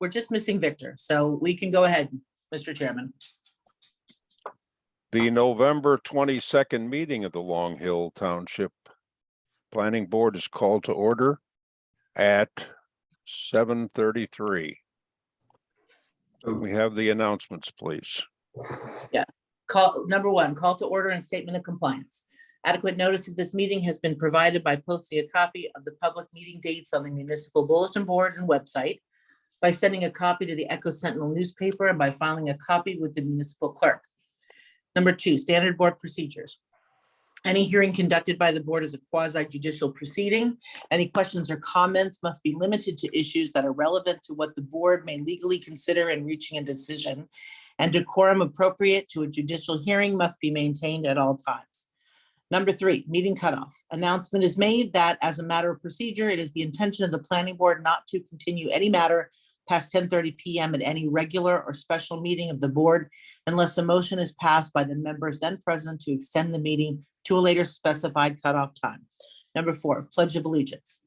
we're just missing Victor, so we can go ahead, Mr. Chairman. The November 22nd meeting of the Long Hill Township Planning Board is called to order at 7:33. We have the announcements, please. Number one, call to order and statement of compliance. Adequate notice of this meeting has been provided by posting a copy of the public meeting dates on the municipal bulletin board and website, by sending a copy to the Echo Sentinel newspaper, and by filing a copy with the municipal clerk. Number two, standard board procedures. Any hearing conducted by the board is a quasi-judicial proceeding. Any questions or comments must be limited to issues that are relevant to what the board may legally consider in reaching a decision, and decorum appropriate to a judicial hearing must be maintained at all times. Number three, meeting cutoff. Announcement is made that as a matter of procedure, it is the intention of the planning board not to continue any matter past 10:30 p.m. at any regular or special meeting of the board unless a motion is passed by the members then present to extend the meeting to a later specified cutoff time. Number four, pledge of allegiance.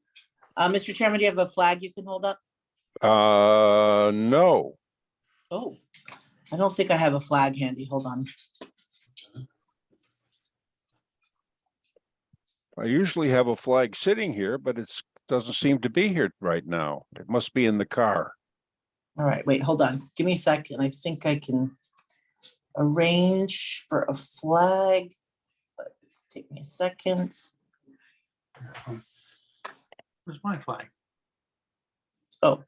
Mr. Chairman, do you have a flag you can hold up? No. Oh, I don't think I have a flag handy. Hold on. I usually have a flag sitting here, but it doesn't seem to be here right now. It must be in the car. All right, wait, hold on. Give me a second. I think I can arrange for a flag. But take me a second. Where's my flag? Oh.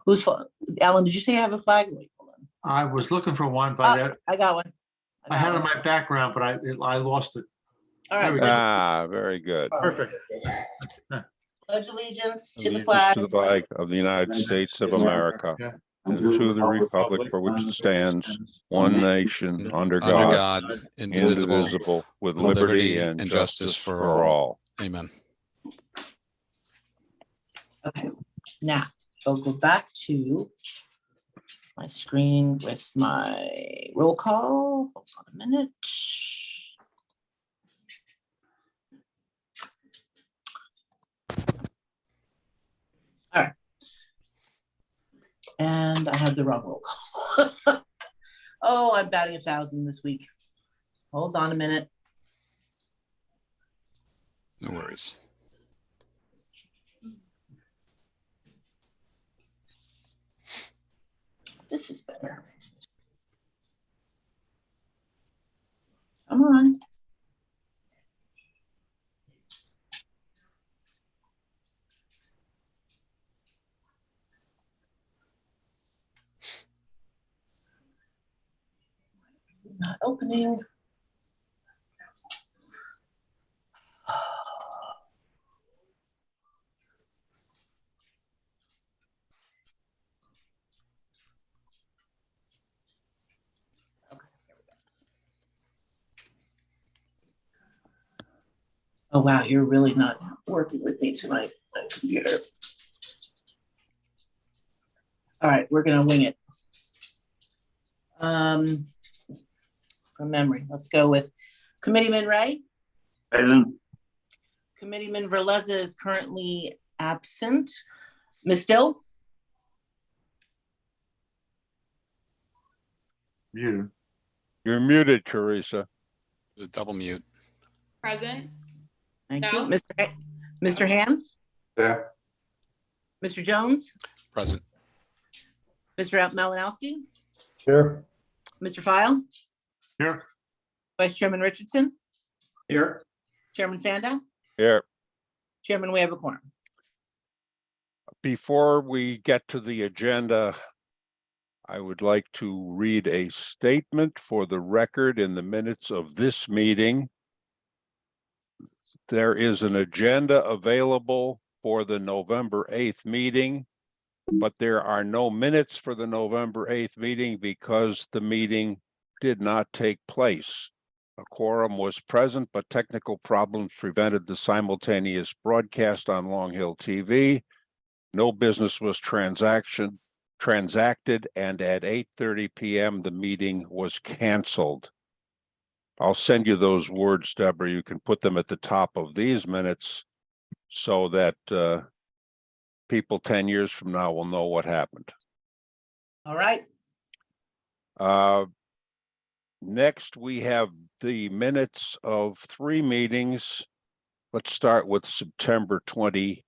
Who's flag? Alan, did you say you have a flag? Wait, hold on. I was looking for one, but I got one. I had it in my background, but I lost it. All There we right. go. Very good. Perfect. Pledge allegiance to the Allegiance flag. to the flag of the United States of America, Yeah. and to the republic for which it stands, one nation, under God, indivisible, with liberty and justice for all. Amen. Okay, now I'll go back to my screen with my roll call. Hold on a minute. All right. And I have the wrong roll call. Oh, I'm batting 1,000 this week. Hold on a minute. No worries. This is better. Come on. Not opening. Oh, wow, you're really not working with me tonight, my computer. All right, we're gonna wing it. From memory, let's go with Committeeman Ray. Present. Committeeman Verleza is currently absent. Ms. Dill? Muted. You're muted, Teresa. There's a double mute. Present. Thank No. you. Mr. Hands? Yeah. Mr. Jones? Present. Mr. Malinowski? Here. Mr. File? Here. Vice Chairman Richardson? Here. Chairman Sanda? Here. Chairman, we have a quorum. Before we get to the agenda, I would like to read a statement for the record in the minutes of this meeting. There is an agenda available for the November 8th meeting, but there are no minutes for the November 8th meeting because the meeting did not take place. A quorum was present, but technical problems prevented the simultaneous broadcast on Long Hill TV. No business was transacted, and at 8:30 p.m. the meeting was canceled. I'll send you those words, Deborah. You can put them at the top of these minutes so that people 10 years from now will know what happened. All right. Next, we have the minutes of 3 meetings. Let's start with September 27th.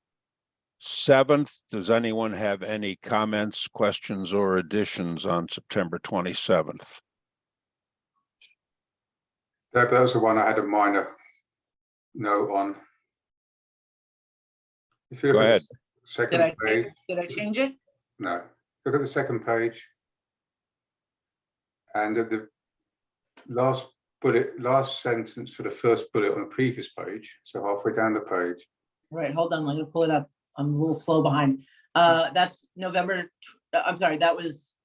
Does anyone have any comments, questions, or additions on September 27th? That was the one I had a minor note on. If you look Go at ahead. the second page, Did I change it? no, look at the second page. And at the last sentence for the first bullet on the previous page, so halfway down the page. Right, hold on, I'm gonna pull it up. I'm a little slow behind. That's November, I'm sorry, that was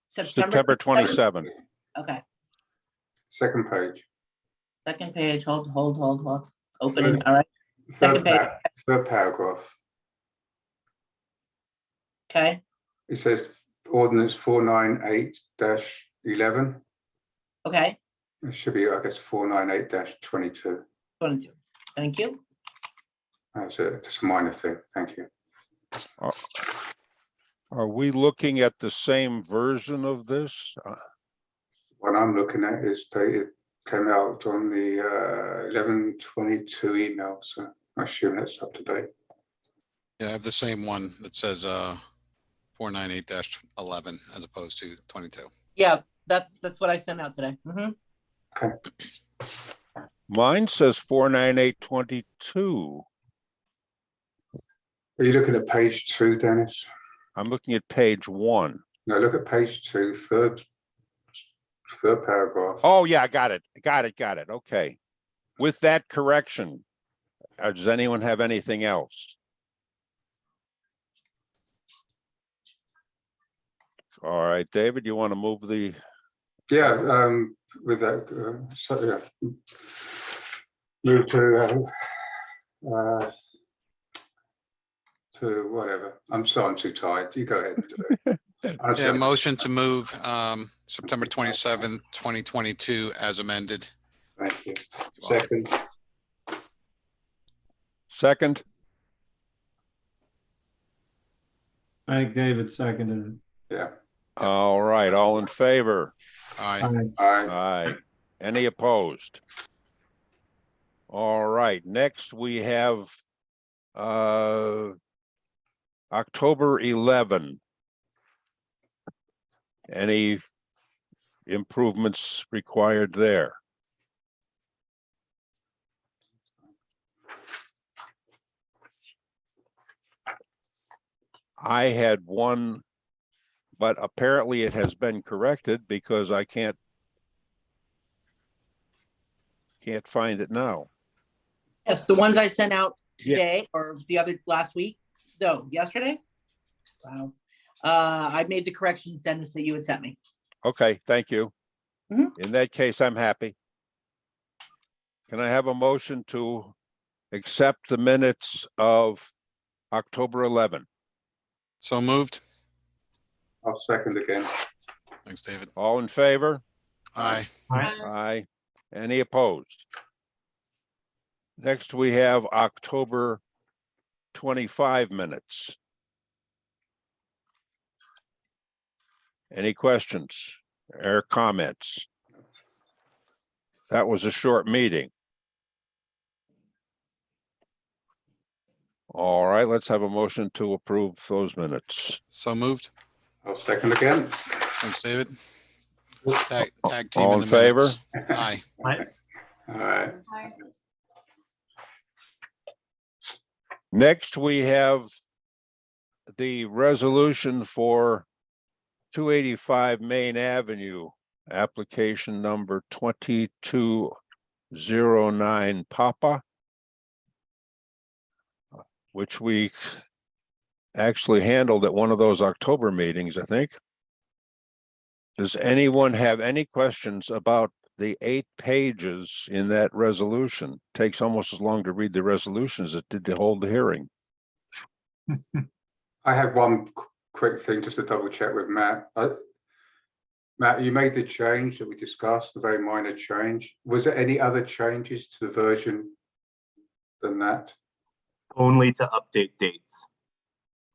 September 27th. Okay, Second page. second page, hold. Opening, all right, Second page. Third paragraph. okay, It says ordinance 498-11. okay, It should be, I guess, 498-22. 22, thank you. That's just a minor thing. Thank you. Are we looking at the same version of this? What I'm looking at is dated, came out on the 11/22 email, so I assume that's up to date. Yeah, I have the same one that says 498-11 as opposed to 22. Yeah, that's what I sent out today. Mhm. Mine says 49822. Are you looking at page 2, Dennis? I'm looking at page 1. No, look at page 2, third paragraph. Oh, yeah, I got it. Okay. With that correction, does anyone have anything else? All right, David, you want to move the, Yeah, with that, so, yeah. Move to whatever. I'm too tired. You go ahead and do it. Yeah, motion to move September 27th, 2022 as amended. Thank you. second? I think David seconded it. Yeah. All right, all in favor? Aye. Aye. Any opposed? All right, next we have October 11. Any improvements required there? I had one, but apparently it has been corrected because I can't find it now. Yes, the ones I sent out Yeah. today or last week, no, yesterday. Wow. I made the corrections, Dennis, that you had sent me. Okay, thank you. Mhm. In that case, I'm happy. Can I have a motion to accept the minutes of October 11? So moved. I'll second again. Thanks, David. All in favor? Aye. Aye. Any opposed? Next, we have October 25 minutes. Any questions or comments? That was a short meeting. All right, let's have a motion to approve those minutes. So moved. I'll second again. Thanks, David. Tag team All in in the minutes. favor? Aye. All right. Next, we have the resolution for 285 Main Avenue, application number 2209 Papa, which we actually handled at one of those October meetings, I think. Does anyone have any questions about the 8 pages in that resolution? Takes almost as long to read the resolution as it did to hold the hearing. I have one quick thing just to double check with Matt. Matt, you made the change that we discussed, a very minor change. Was there any other changes to the version than that? Only to update dates.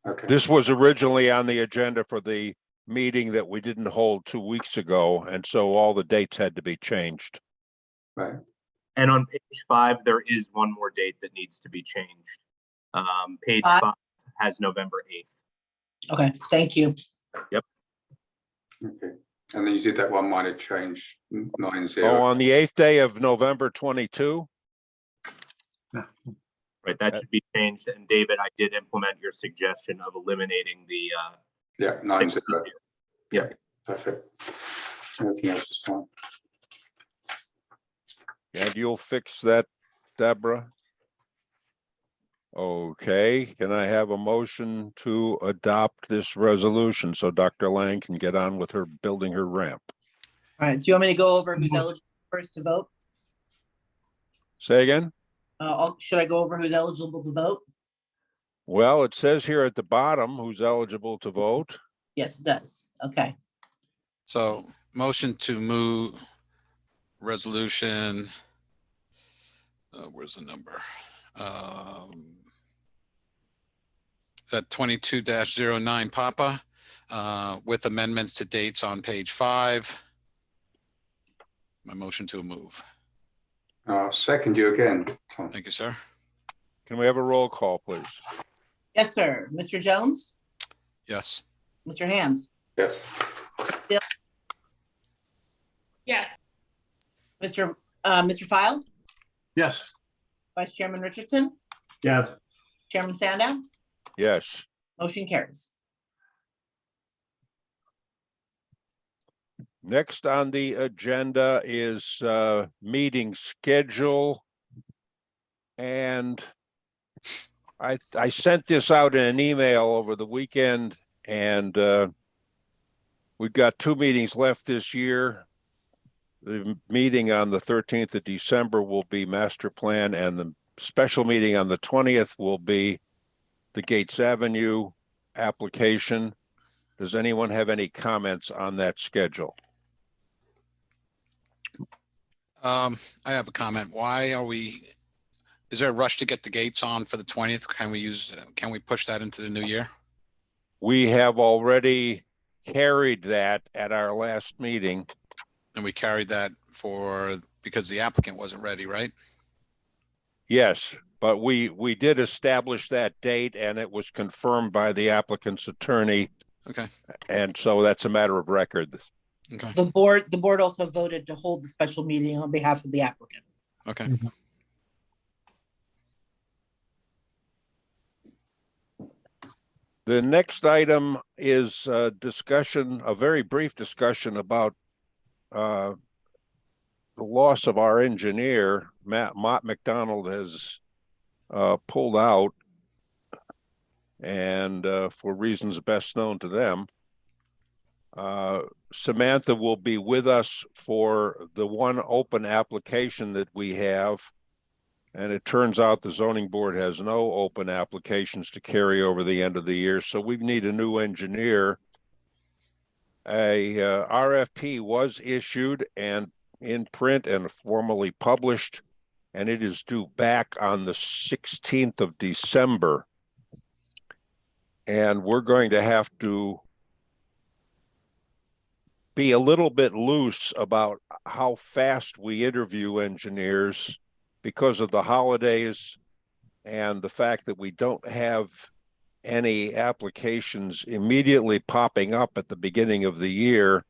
Okay, This was originally on the agenda for the meeting that we didn't hold 2 weeks ago, and so all the dates had to be changed. right. And on page 5, there is one more date that needs to be changed. Page Five? 5 has November 8th. Okay, thank you. Okay, and then you did that one minor change, 90. Oh, on the 8th day of November 22? Right, that should be changed. And David, I did implement your suggestion of eliminating the, Yeah, 90. Yeah. Perfect. Everything else is fine. And you'll fix that, Deborah? Okay, can I have a motion to adopt this resolution so Dr. Lang can get on with her building her ramp? All right, do you want me to go over who's eligible first to vote? Say again? Should I go over who's eligible to vote? Well, it says here at the bottom who's eligible to vote. Yes, it does. Okay. So motion to move resolution. Where's the number? Is that 22-09 Papa, with amendments to dates on page 5. My motion to move. I'll second you again, Tom. Thank you, sir. Can we have a roll call, please? Yes, sir. Mr. Jones, Yes. Mr. Hands, Yes. Yes. Mr. File, Yes. Vice Chairman Richardson, Yes. Chairman Sandow, Yes. motion carries. Next on the agenda is meeting schedule. And I sent this out in an email over the weekend, and we've got 2 meetings left this year. The meeting on the 13th of December will be master plan, and the special meeting on the 20th will be the Gates Avenue application. Does anyone have any comments on that schedule? I have a comment. Is there a rush to get the gates on for the 20th? Can we push that into the new year? We have already carried that at our last meeting. And we carried that because the applicant wasn't ready, right? Yes, but we did establish that date, and it was confirmed by the applicant's attorney. Okay. And so that's a matter of record. Okay. The board also voted to hold the special meeting on behalf of the applicant. Okay. The next item is a very brief discussion about the loss of our engineer. Mott McDonald has pulled out, and for reasons best known to them. Samantha will be with us for the one open application that we have. And it turns out the zoning board has no open applications to carry over the end of the year. So we need a new engineer. A RFP was issued and in print and formally published, and it is due back on the 16th of December. And we're going to have to be a little bit loose about how fast we interview engineers because of the holidays and the fact that we don't have any applications immediately popping up at the beginning of the year.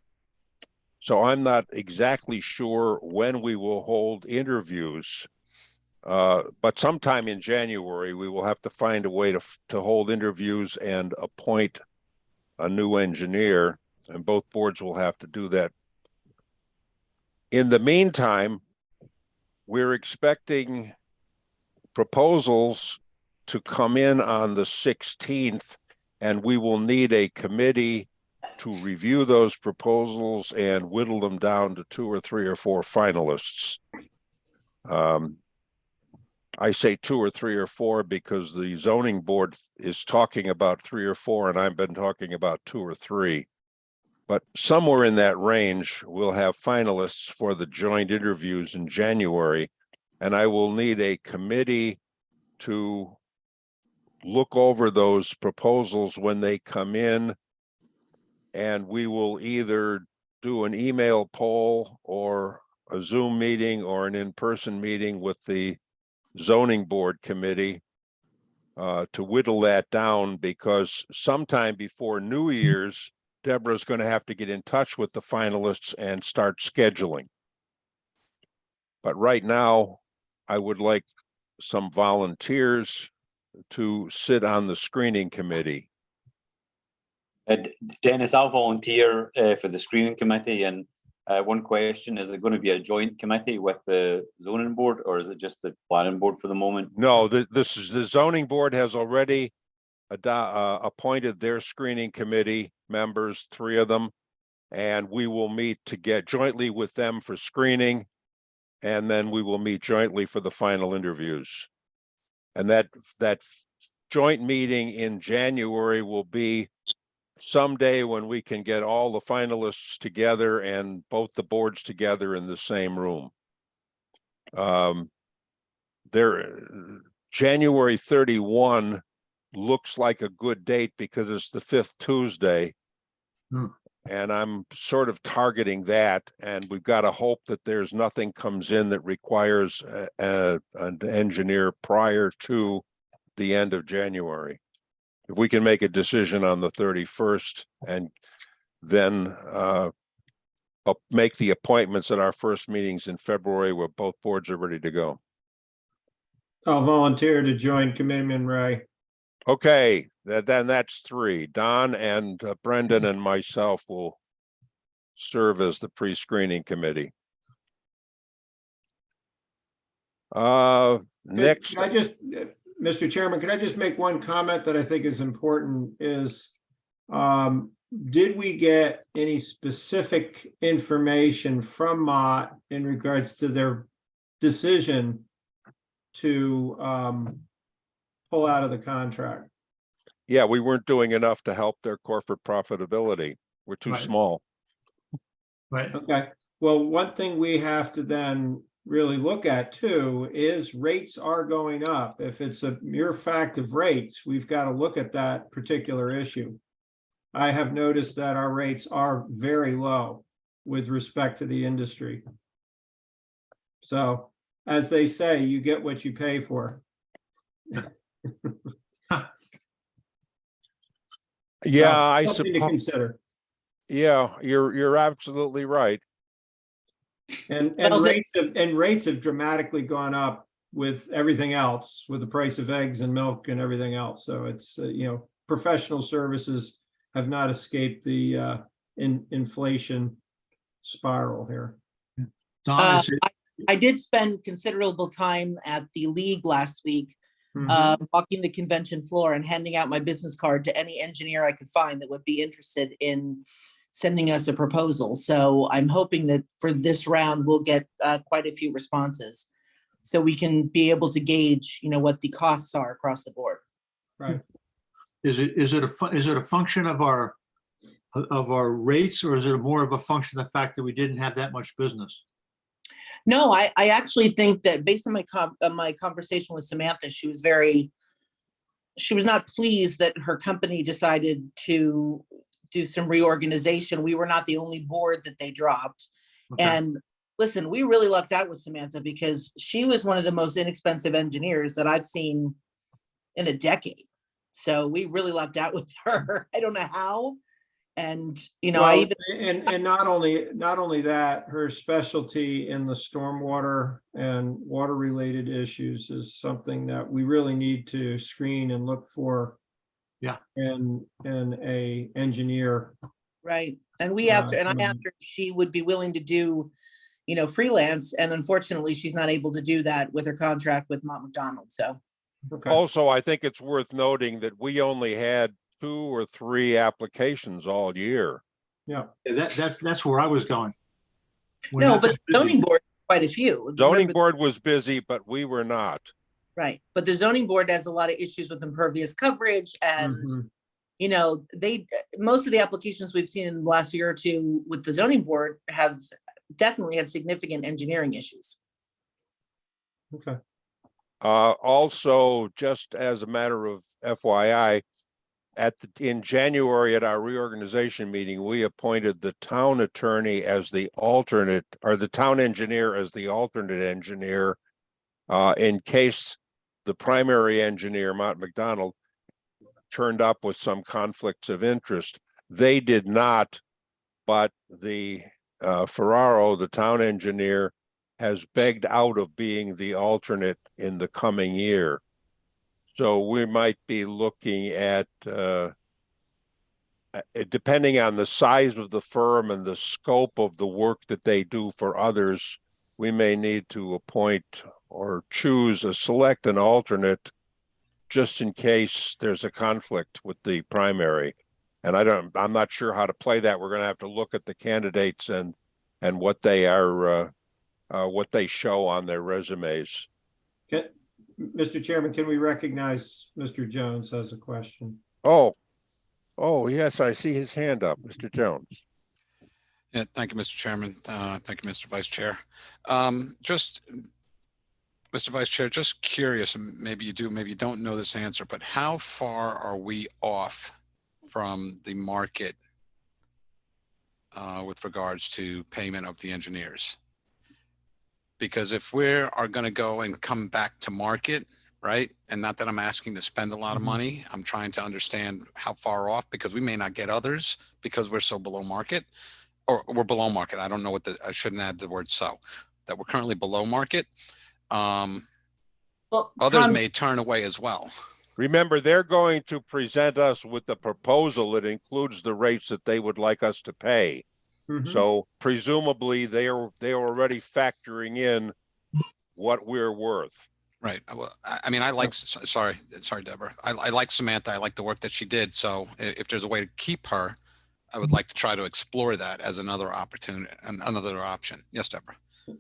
So I'm not exactly sure when we will hold interviews, but sometime in January, we will have to find a way to hold interviews and appoint a new engineer, and both boards will have to do that. In the meantime, we're expecting proposals to come in on the 16th, and we will need a committee to review those proposals and whittle them down to 2 or 3 or 4 finalists. I say 2 or 3 or 4 because the zoning board is talking about 3 or 4, and I've been talking about 2 or 3. But somewhere in that range, we'll have finalists for the joint interviews in January, and I will need a committee to look over those proposals when they come in. And we will either do an email poll or a Zoom meeting or an in-person meeting with the zoning board committee to whittle that down, because sometime before New Year's, Deborah's going to have to get in touch with the finalists and start scheduling. But right now, I would like some volunteers to sit on the screening committee. Dennis, I'll volunteer for the screening committee. And one question, is it going to be a joint committee with the zoning board, or is it just the planning board for the moment? No, this is, the zoning board has already appointed their screening committee members, 3 of them, and we will meet to get jointly with them for screening, and then we will meet jointly for the final interviews. And that joint meeting in January will be someday when we can get all the finalists together and both the boards together in the same room. January 31 looks like a good date because it's the 5th Tuesday. And I'm sort of targeting that, and we've got to hope that there's nothing comes in that requires an engineer prior to the end of January. If we can make a decision on the 31st and then make the appointments at our first meetings in February where both boards are ready to go. I'll volunteer to join Commitment Ray. Okay, then that's 3. Don and Brendan and myself will serve as the pre-screening committee. Next. Can I just, Mr. Chairman, can I just make one comment that I think is important is, did we get any specific information from Mott in regards to their decision to pull out of the contract? Yeah, we weren't doing enough to help their corporate profitability. We're too Right. small. Right. Okay, well, one thing we have to then really look at too is rates are going up. If it's a mere fact of rates, we've got to look at that particular issue. I have noticed that our rates are very low with respect to the industry. So, as they say, you get what you pay for. Yeah, So, I something to suppose. consider. Yeah, you're absolutely right. And Well, rates have dramatically gone up with everything else, with the price of eggs and milk and everything else. So it's professional services have not escaped the inflation spiral here. Don, is it- I did spend considerable time at the league last week, walking the convention floor and handing out my business card to any engineer I could find that would be interested in sending us a proposal. So I'm hoping that for this round, we'll get quite a few responses, so we can be able to gauge, what the costs are across the board. Right. is it a function of our rates, or is it more of a function of the fact that we didn't have that much business? No, I actually think that based on my conversation with Samantha, she was not pleased that her company decided to do some reorganization. We were not the only board that they dropped. Okay. And listen, we really lucked out with Samantha because she was one of the most inexpensive engineers that I've seen in a decade. So we really lucked out with her. I don't know how. And, I even. And not only that, her specialty in the stormwater and water related issues is something that we really need to screen and look for. Yeah. In a engineer. Right. And we asked her, and I asked her if she would be willing to do, freelance. And unfortunately, she's not able to do that with her contract with Mott McDonald. So. Okay. Also, I think it's worth noting that we only had 2 or 3 applications all year. Yeah. That's where I was going. We're No, not but that the zoning busy. board, quite a few. Zoning Remember- board was busy, but we were not. Right. But the zoning board has a lot of issues with impervious coverage and, Mhm. most of the applications we've seen in the last year or two with the zoning board have definitely had significant engineering issues. Okay. Also, just as a matter of FYI, in January at our reorganization meeting, we appointed the town attorney as the alternate, or the town engineer as the alternate engineer, in case the primary engineer, Mott McDonald, turned up with some conflicts of interest. They did not, but the Ferraro, the town engineer, has begged out of being the alternate in the coming year. So we might be looking at, depending on the size of the firm and the scope of the work that they do for others, we may need to appoint or select an alternate just in case there's a conflict with the primary. And I'm not sure how to play that. We're going to have to look at the candidates and what they are, what they show on their resumes. Mr. Chairman, can we recognize Mr. Jones as a question? Oh, yes, I see his hand up, Mr. Jones. Yeah, thank you, Mr. Chairman. Thank you, Mr. Vice Chair. Mr. Vice Chair, just curious, and maybe you do, maybe you don't know this answer, but how far are we off from the market with regards to payment of the engineers? Because if we are going to go and come back to market, right? And not that I'm asking to spend a lot of money, I'm trying to understand how far off, because we may not get others because we're so below market, or we're below market. I don't know what I shouldn't add the word so, that we're currently below market. Well, others may turn away as well. Remember, they're going to present us with a proposal that includes the rates that they would like us to pay. So presumably they are already factoring in what we're worth. Right. Well, I mean, I like, sorry, Deborah. I like Samantha. I like the work that she did. So if there's a way to keep her, I would like to try to explore that as another opportunity, another option. Yes, Deborah.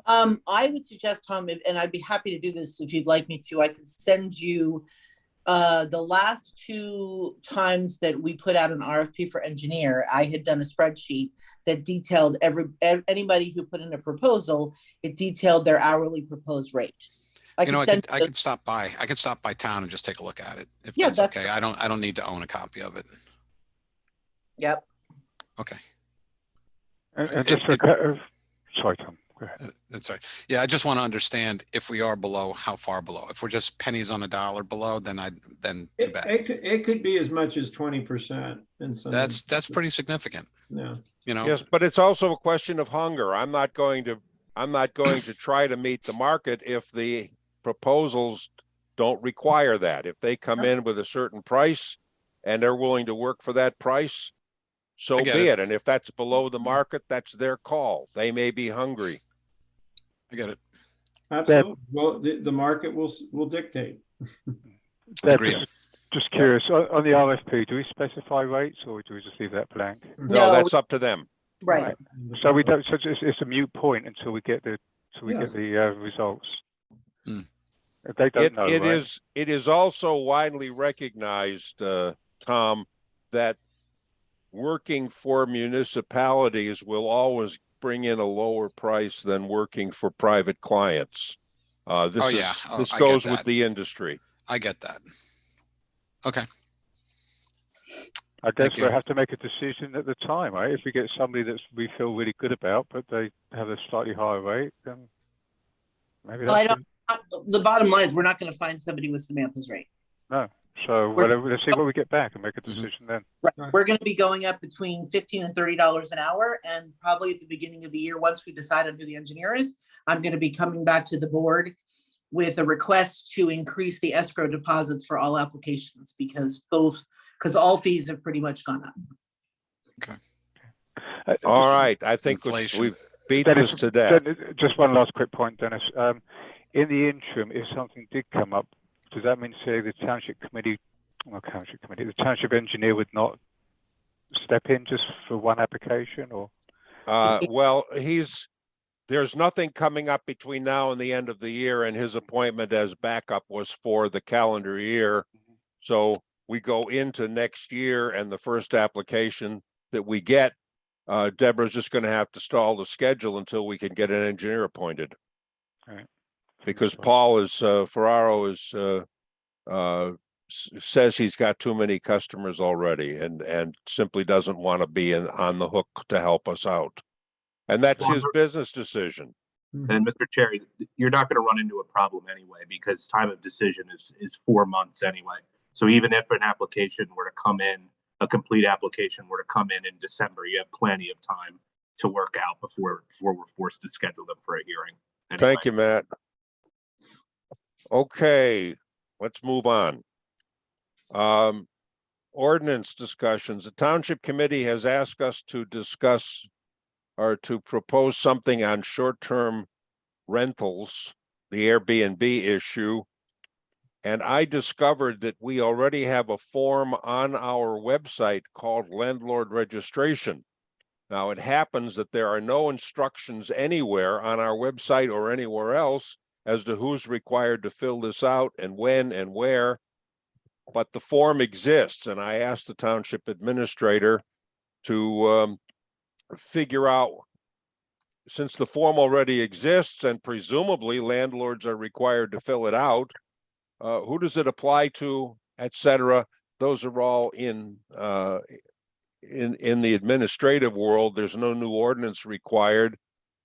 I would suggest, Tom, and I'd be happy to do this if you'd like me to, I could send you the last 2 times that we put out an RFP for engineer. I had done a spreadsheet that detailed anybody who put in a proposal, it detailed their hourly proposed rate. I could stop by. I could stop by town and just take a look at it. If that's okay. I don't need to own a copy of it. Yep. Okay. And just sorry, Tom. Go ahead. That's right. Yeah, I just want to understand if we are below, how far below. If we're just pennies on a dollar below, then too bad. It could be as much as 20%. That's pretty significant. Yeah. You know. Yes, but it's also a question of hunger. I'm not going to try to meet the market if the proposals don't require that. If they come in with a certain price and they're willing to work for that price, so be it. And if that's below the market, that's their call. They may be hungry. I get it. Absolutely. Well, the market will dictate. Agreed. Just curious, on the RFP, do we specify rates or do we just leave that blank? No, that's up to them. Right. So we don't. So it's a mute point until we get the results. They don't know. It is also widely recognized, Tom, that working for municipalities will always bring in a lower price than working for private clients. This goes with the industry. I get that. Okay. I guess we'll have to make a decision at the time, right? If we get somebody that we feel really good about, but they have a slightly higher rate, then maybe that's the bottom line is we're not going to find somebody with Samantha's rate. No. So let's see what we get back and make a decision then. Right. We're going to be going up between $15 and $30 an hour. And probably at the beginning of the year, once we decide on who the engineer is, I'm going to be coming back to the board with a request to increase the escrow deposits for all applications because all fees have pretty much gone up. Okay. All right. I think we've beat this to death. Just one last quick point, Dennis. In the interim, if something did come up, does that mean, say, the township engineer would not step in just for one application, or? Well, there's nothing coming up between now and the end of the year, and his appointment as backup was for the calendar year. So we go into next year, and the first application that we get, Deborah's just going to have to stall the schedule until we can get an engineer appointed. All right. because Paul is, Ferraro is, says he's got too many customers already and simply doesn't want to be on the hook to help us out. And that's his business decision. And Mr. Chair, you're not going to run into a problem anyway, because time of decision is 4 months anyway. So even if an application were to come in, a complete application were to come in December, you have plenty of time to work out before we're forced to schedule them for a hearing. Anyway. Thank you, Matt. Okay, let's move on. Ordinance discussions. The Township Committee has asked us to discuss or to propose something on short-term rentals, the Airbnb issue. And I discovered that we already have a form on our website called landlord registration. Now, it happens that there are no instructions anywhere on our website or anywhere else as to who's required to fill this out and when and where, but the form exists. And I asked the township administrator to figure out, since the form already exists and presumably landlords are required to fill it out, who does it apply to, etc. Those are all in the administrative world. There's no new ordinance required.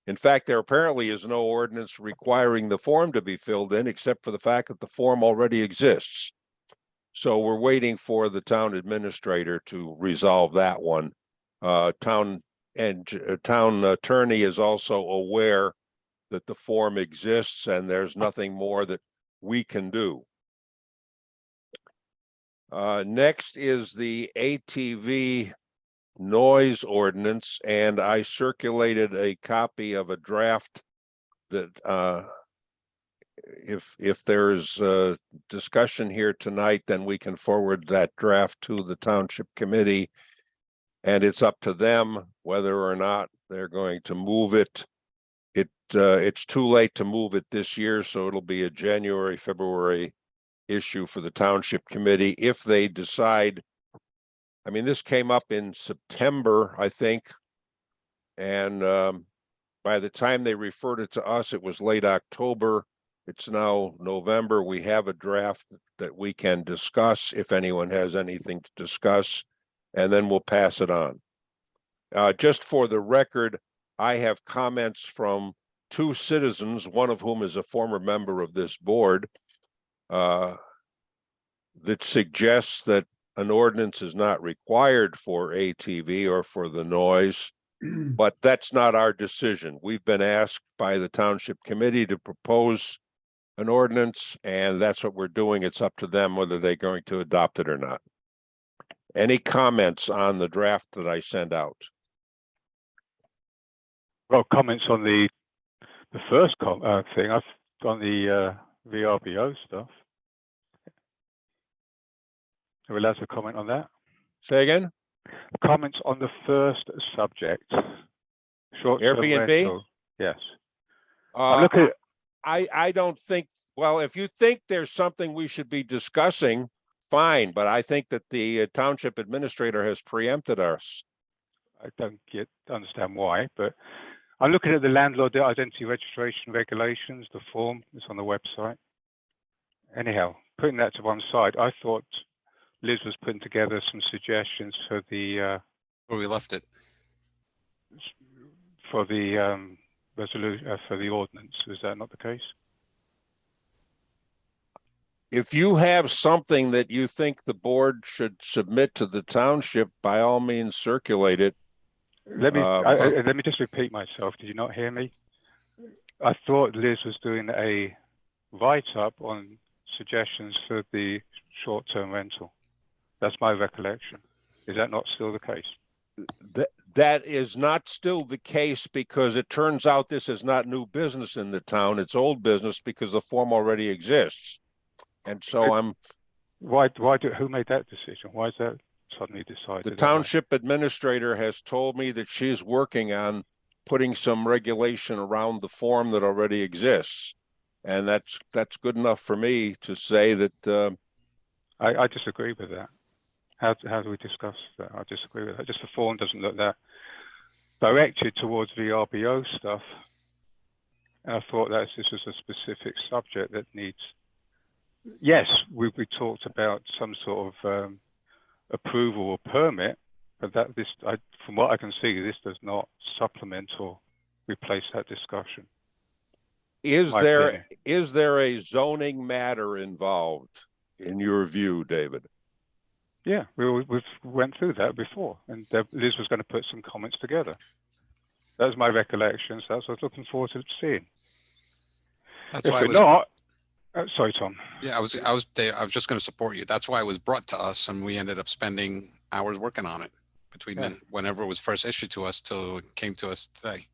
In fact, there apparently is no ordinance requiring the form to be filled in, except for the fact that the form already exists. So we're waiting for the town administrator to resolve that one. Town attorney is also aware that the form exists and there's nothing more that we can do. Next is the ATV noise ordinance, and I circulated a copy of a draft that if there's a discussion here tonight, then we can forward that draft to the Township Committee, and it's up to them whether or not they're going to move it. It's too late to move it this year, so it'll be a January, February issue for the Township Committee if they decide. I mean, this came up in September, I think, and by the time they referred it to us, it was late October. It's now November. We have a draft that we can discuss if anyone has anything to discuss, and then we'll pass it on. Just for the record, I have comments from 2 citizens, one of whom is a former member of this board, that suggests that an ordinance is not required for ATV or for the noise, but that's not our decision. We've been asked by the Township Committee to propose an ordinance, and that's what we're doing. It's up to them whether they're going to adopt it or not. Any comments on the draft that I sent out? Well, comments on the first thing I've on the VRBO stuff. Are we allowed to comment on that? Say again? Comments on the first subject. Short-term Airbnb? rental. Yes. Look at. I don't think, well, if you think there's something we should be discussing, fine, but I think that the township administrator has preempted us. I don't understand why, but I'm looking at the landlord identity registration regulations, the form that's on the website. Anyhow, putting that to one side, I thought Liz was putting together some suggestions for the Where we left it. resolution for the ordinance. Is that not the case? If you have something that you think the board should submit to the township, by all means, circulate it. Let me just repeat myself. Did you not hear me? I thought Liz was doing a write-up on suggestions for the short-term rental. That's my recollection. Is that not still the case? That is not still the case, because it turns out this is not new business in the town. It's old business because the form already exists. And so who made that decision? Why is that suddenly decided? The township administrator has told me that she's working on putting some regulation around the form that already exists. And that's good enough for me to say that. I disagree with that. How do we discuss that? I disagree with that. Just the form doesn't look that directed towards VRBO stuff. And I thought that this was a specific subject that needs, yes, we talked about some sort of approval or permit, but that from what I can see, this does not supplement or replace that discussion. Is My there opinion. is there a zoning matter involved in your view, David? Yeah, we've went through that before, and Liz was going to put some comments together. That was my recollection, so that's what I was looking forward to seeing. That's If why we're it was. not, sorry, Tom. Yeah, I was just going to support you. That's why it was brought to us, and we ended up spending hours working on it between whenever it was first issued to us till it came to us today.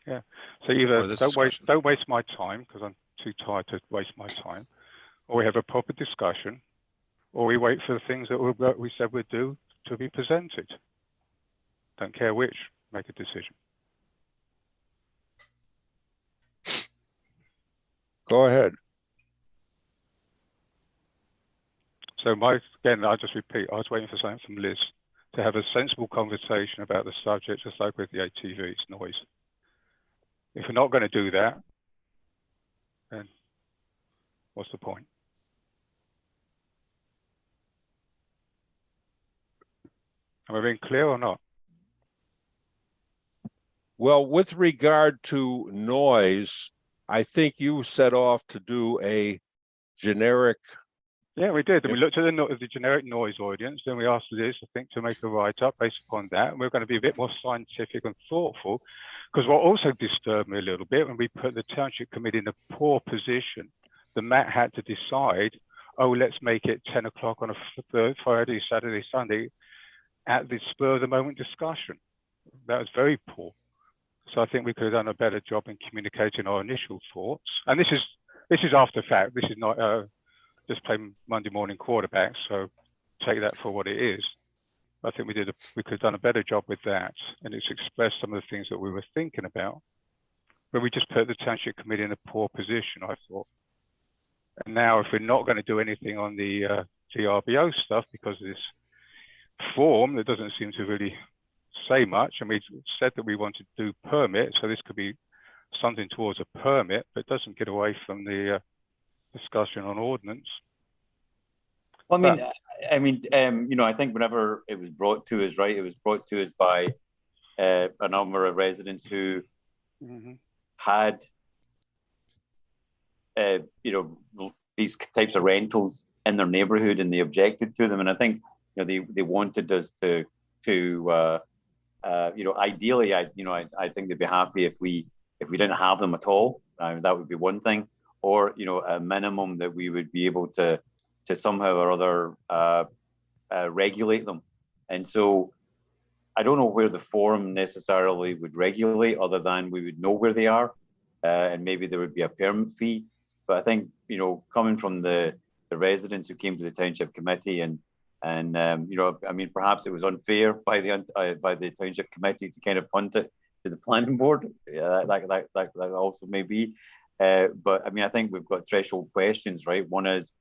Yeah. So either Or this don't discussion. waste my time because I'm too tired to waste my time, or we have a proper discussion, or we wait for the things that we said we'd do to be presented. Don't care which. Make a decision. Go ahead. So again, I'll just repeat, I was waiting for something from Liz to have a sensible conversation about the subject, just like with the ATVs noise. If we're not going to do that, then what's the point? Am I being clear or not? Well, with regard to noise, I think you set off to do a generic. Yeah, we did. And we looked at the generic noise audience, then we asked Liz, I think, to make a write-up based upon that. And we're going to be a bit more scientific and thoughtful, because what also disturbed me a little bit when we put the township committee in a poor position, the Matt had to decide, oh, let's make it 10 o'clock on a Friday, Saturday, Sunday, at the spur of the moment discussion. That was very poor. So I think we could have done a better job in communicating our initial thoughts. And this is after fact. This is not just playing Monday morning quarterback. So take that for what it is. I think we could have done a better job with that, and it's expressed some of the things that we were thinking about. But we just put the township committee in a poor position, I thought. And now, if we're not going to do anything on the GRBO stuff because of this form that doesn't seem to really say much, and we said that we wanted to do permit, so this could be something towards a permit, but it doesn't get away from the discussion on ordinance. Well, I think whenever it was brought to us, right, it was brought to us by a number of residents who had, these types of rentals in their neighborhood, and they objected to them. And I think, they wanted us to ideally, I think they'd be happy if we didn't have them at all. That would be one thing, or a minimum that we would be able to somehow or other regulate them. And so I don't know where the forum necessarily would regulate, other than we would know where they are, and maybe there would be a permit fee. But I think, coming from the residents who came to the township committee, and perhaps it was unfair by the township committee to kind of punt it to the planning board. Yeah, that also may be. But I think we've got threshold questions, right? One is,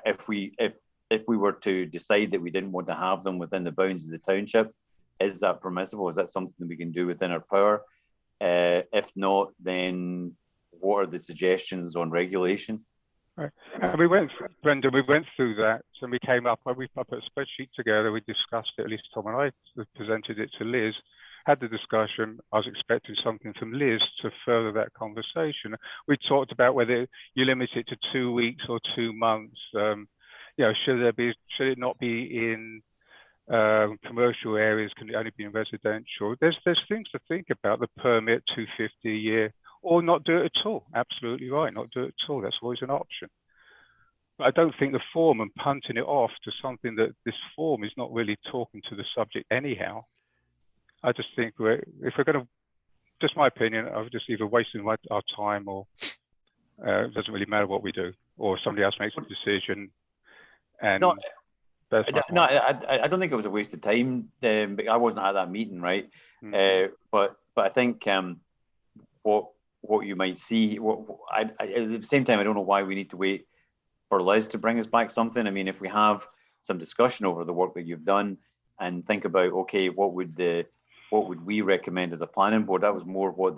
if we were to decide that we didn't want to have them within the bounds of the township, is that permissible? Is that something that we can do within our power? If not, then what are the suggestions on regulation? Right. And Brendan, we went through that, and we came up, we put a spreadsheet together, we discussed it, at least Tom and I presented it to Liz, had the discussion. I was expecting something from Liz to further that conversation. We talked about whether you limit it to 2 weeks or 2 months. Should it not be in commercial areas? Can it only be in residential? There's things to think about. The permit, 250 a year, or not do it at all. Absolutely right, not do it at all. That's always an option. But I don't think the form and punting it off to something that this form is not really talking to the subject anyhow. I just think if we're going to, just my opinion, I would just either wasting our time, or it doesn't really matter what we do, or somebody else makes a decision. And no, that's I don't think it was a waste of time. I wasn't at that meeting, right? But I think what you might see, at the same time, I don't know why we need to wait for Liz to bring us back something. If we have some discussion over the work that you've done, and think about, okay, what would we recommend as a planning board? That was more what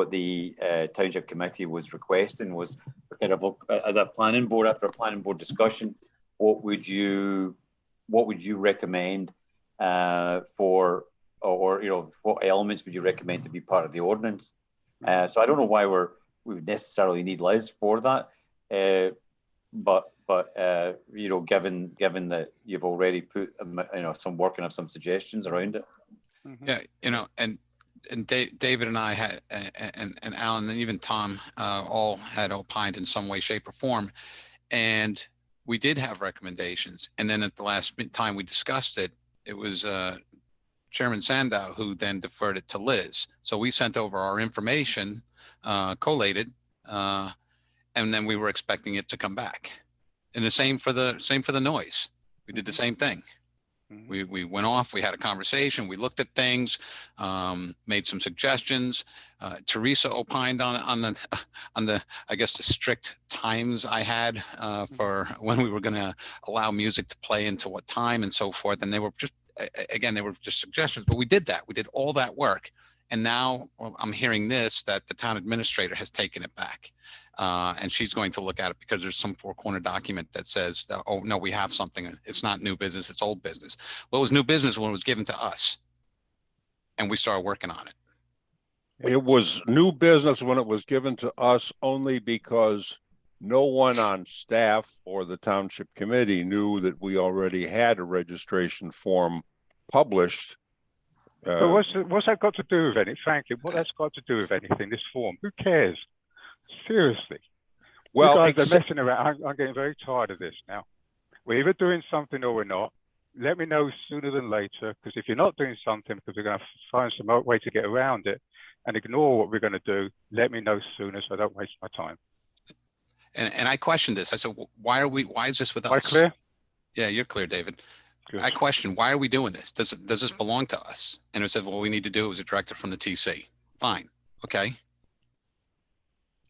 township committee was requesting was kind of as a planning board, after a planning board discussion, what would you recommend for, or what elements would you recommend to be part of the ordinance? So I don't know why we would necessarily need Liz for that, but given that you've already put some work and have some suggestions around it. Yeah, and David and I had, and Alan and even Tom, all had opined in some way, shape, or form, and we did have recommendations. And then at the last time we discussed it, it was Chairman Sandow who then deferred it to Liz. So we sent over our information, collated, and then we were expecting it to come back. And the same for the noise. We did the same thing. We went off, we had a conversation, we looked at things, made some suggestions. Teresa opined on the I guess the strict times I had for when we were going to allow music to play into what time and so forth. And they were just, again, they were just suggestions, but we did that. We did all that work. And now I'm hearing this, that the town administrator has taken it back. And she's going to look at it because there's some four-corner document that says, that, oh, no, we have something. It's not new business, it's old business. Well, it was new business when it was given to us. And we started working on it. It was new business when it was given to us only because no one on staff or the township committee knew that we already had a registration form published. But what's that got to do with anything? Frankly, what that's got to do with anything, this form? Who cares? Seriously. Well, you guys are messing around. I'm getting very tired of this now. We're either doing something or we're not. Let me know sooner than later, because if you're not doing something because we're going to find some way to get around it and ignore what we're going to do, let me know sooner so I don't waste my time. And I questioned this. I said, why is this with us? Am I clear? Yeah, you're clear, David. Good. I questioned, why are we doing this? Does this belong to us? And it said, well, we need to do it was a directive from the TC. Fine. Okay.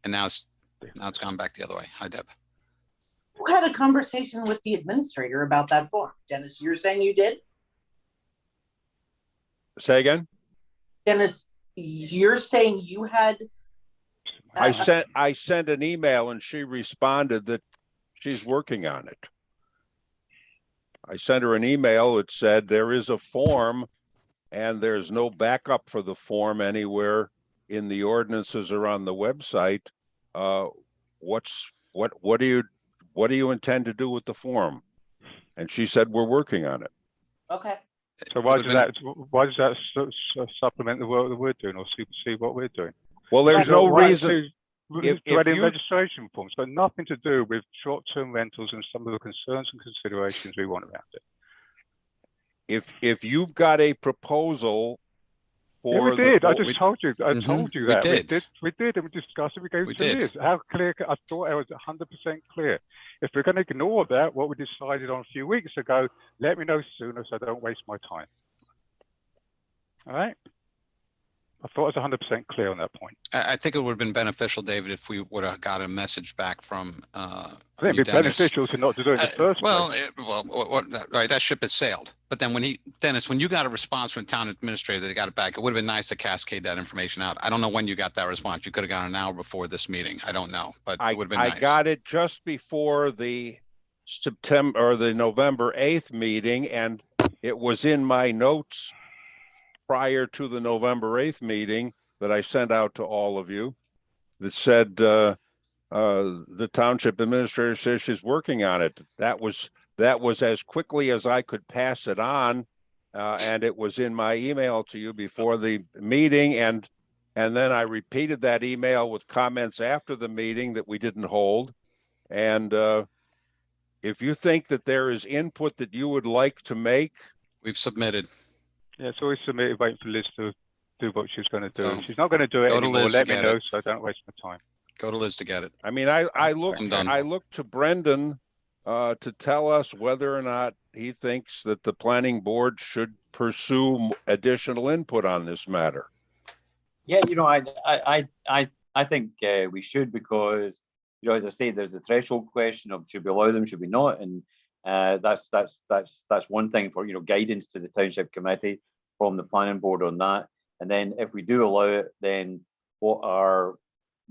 And now it's gone back the other way. Hi, Deb. Who had a conversation with the administrator about that form? Dennis, you're saying you did? Say again? Dennis, you're saying you had? I sent an email and she responded that she's working on it. I sent her an email that said there is a form and there's no backup for the form anywhere in the ordinances or on the website. What do you intend to do with the form? And she said, we're working on it. Okay. So why does that supplement the work that we're doing or supersede what we're doing? Well, there's no reason. If registration forms, but nothing to do with short-term rentals and some of the concerns and considerations we want around it. If you've got a proposal for, yeah, we did. I just told you. I told you that we did, and we discussed it. We gave it 2 years. How clear? I thought I was 100% clear. If we're going to ignore that, what we decided on a few weeks ago, let me know sooner so I don't waste my time. All right. I thought I was 100% clear on that point. I think it would have been beneficial, David, if we would have got a message back from I think it'd be beneficial to not do it in the first place. Right, that ship has sailed. But then Dennis, when you got a response from the town administrator that they got it back, it would have been nice to cascade that information out. I don't know when you got that response. You could have gotten an hour before this meeting. I don't know, but it would have been nice. I got it just before the November 8th meeting, and it was in my notes prior to the November 8th meeting that I sent out to all of you that said the township administrator says she's working on it. That was as quickly as I could pass it on, and it was in my email to you before the meeting, and then I repeated that email with comments after the meeting that we didn't hold. And if you think that there is input that you would like to make, we've submitted. Yeah, it's always submitted, waiting for Liz to do what she's going to do. So she's not going to do it anymore. Let me know so I don't waste my time. Go to Liz to get it. I mean, I look to Brendan to tell us whether or not he thinks that the planning board should pursue additional input on this matter. Yeah, I think we should, because as I say, there's a threshold question of should we allow them, should we not, and that's one thing for guidance to the township committee from the planning board on that. And then if we do allow it, then what are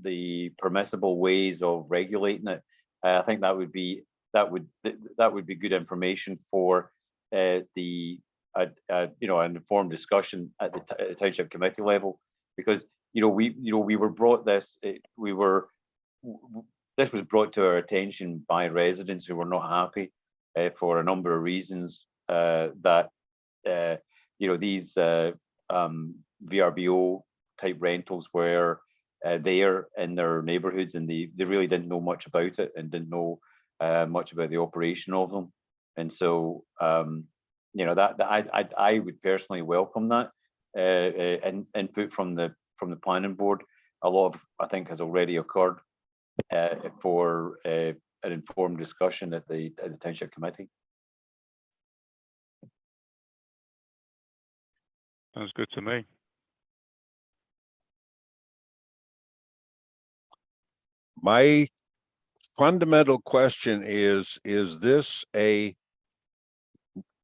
the permissible ways of regulating it. I think that would be good information for the an informed discussion at the township committee level, because we were brought this this was brought to our attention by residents who were not happy for a number of reasons, that these VRBO type rentals were there in their neighborhoods, and they really didn't know much about it and didn't know much about the operation of them. And so that I would personally welcome that input from the planning board. A lot of, I think, has already occurred for an informed discussion at the township committee. Sounds good to me. My fundamental question is this a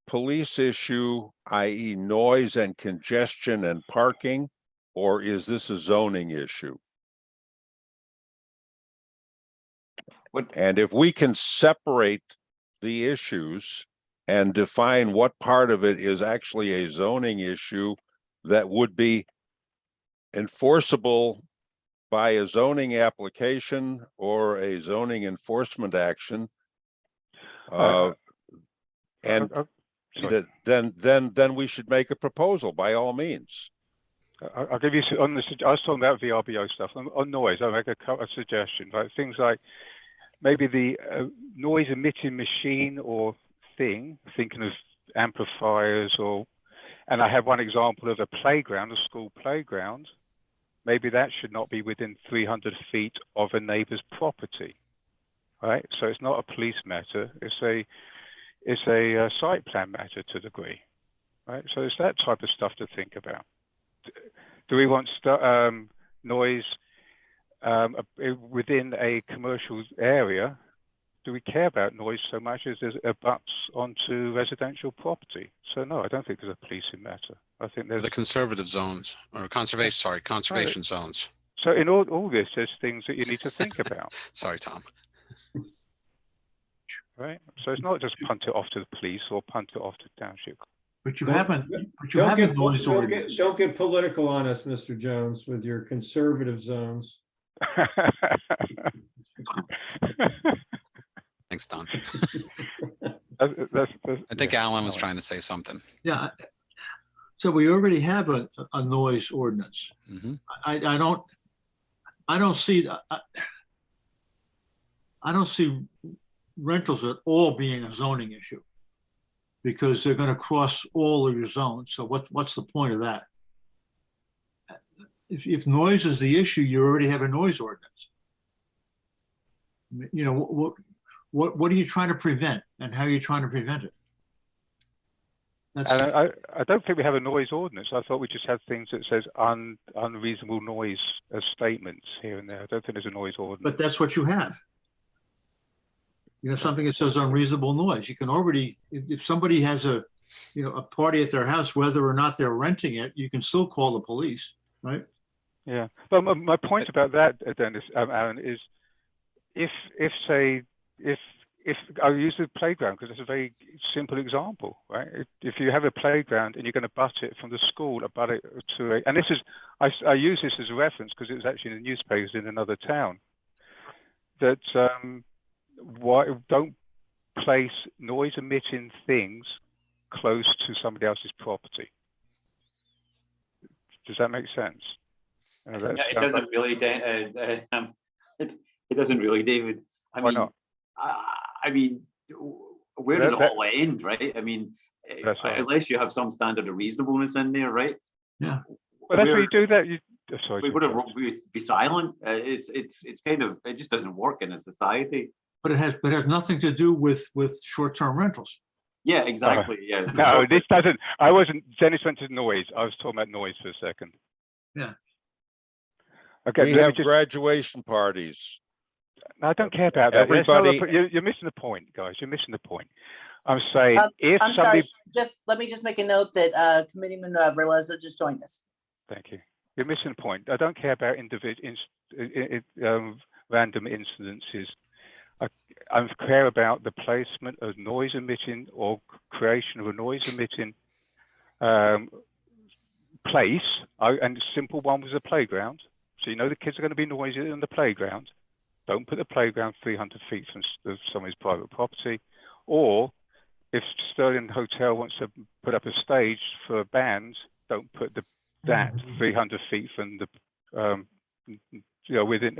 police issue, i.e. noise and congestion and parking, or is this a zoning issue? And if we can separate the issues and define what part of it is actually a zoning issue that would be enforceable by a zoning application or a zoning enforcement action, then we should make a proposal by all means. I'll give you on this. I was talking about VRBO stuff on noise. I'll make a suggestion, like things like maybe the noise emitting machine or thing, thinking of amplifiers, and I have one example of a playground, a school playground. Maybe that should not be within 300 feet of a neighbor's property, right? So it's not a police matter. It's a site plan matter to a degree, right? So it's that type of stuff to think about. Do we want noise within a commercial area? Do we care about noise so much as it abuts onto residential property? So no, I don't think it's a policing matter. I think there's the conservative zones or conservation zones. So in all this, there's things that you need to think about. Sorry, Tom. Right. So it's not just punt it off to the police or punt it off to township. But you haven't noise ordinance. Don't get political on us, Mr. Jones, with your conservative zones. Thanks, Don. I think Alan was trying to say something. Yeah. So we already have a noise ordinance. Mm-hmm. I don't see rentals at all being a zoning issue, because they're going to cross all of your zones. So what's the point of that? If noise is the issue, you already have a noise ordinance. You know, what are you trying to prevent, and how are you trying to prevent it? I don't think we have a noise ordinance. I thought we just had things that says unreasonable noise as statements here and there. I don't think there's a noise ordinance. But that's what you have. You know, something that says unreasonable noise. You can already, if somebody has a party at their house, whether or not they're renting it, you can still call the police, right? Yeah. But my point about that, Dennis, Aaron, is if I'll use the playground because it's a very simple example, right? If you have a playground and you're going to butt it from the school, and this is, I use this as a reference because it was actually in the newspapers in another town, that why don't place noise emitting things close to somebody else's property. Does that make sense? It doesn't really, it doesn't really, David. Why not? I mean, where does it all end, right? I mean, unless you have some standard of reasonableness in there, right? Yeah. But that's where you do that. We would have be silent. It's kind of, it just doesn't work in a society. But it has nothing to do with short-term rentals. Yeah, exactly. Yeah. No, this doesn't. I wasn't. Dennis went to noise. I was talking about noise for a second. Yeah. Okay. We have graduation parties. No, I don't care about that. Everybody, you're missing the point, guys. You're missing the point. I'm saying if I'm somebody. Sorry. Let me just make a note that Committeeman Veleza just joined us. Thank you. You're missing the point. I don't care about random incidences. I care about the placement of noise emitting or creation of a noise emitting place. And the simple one was a playground. So you know the kids are going to be noisy in the playground. Don't put the playground 300 feet from somebody's private property. Or if Sterling Hotel wants to put up a stage for a band, don't put that 300 feet from the within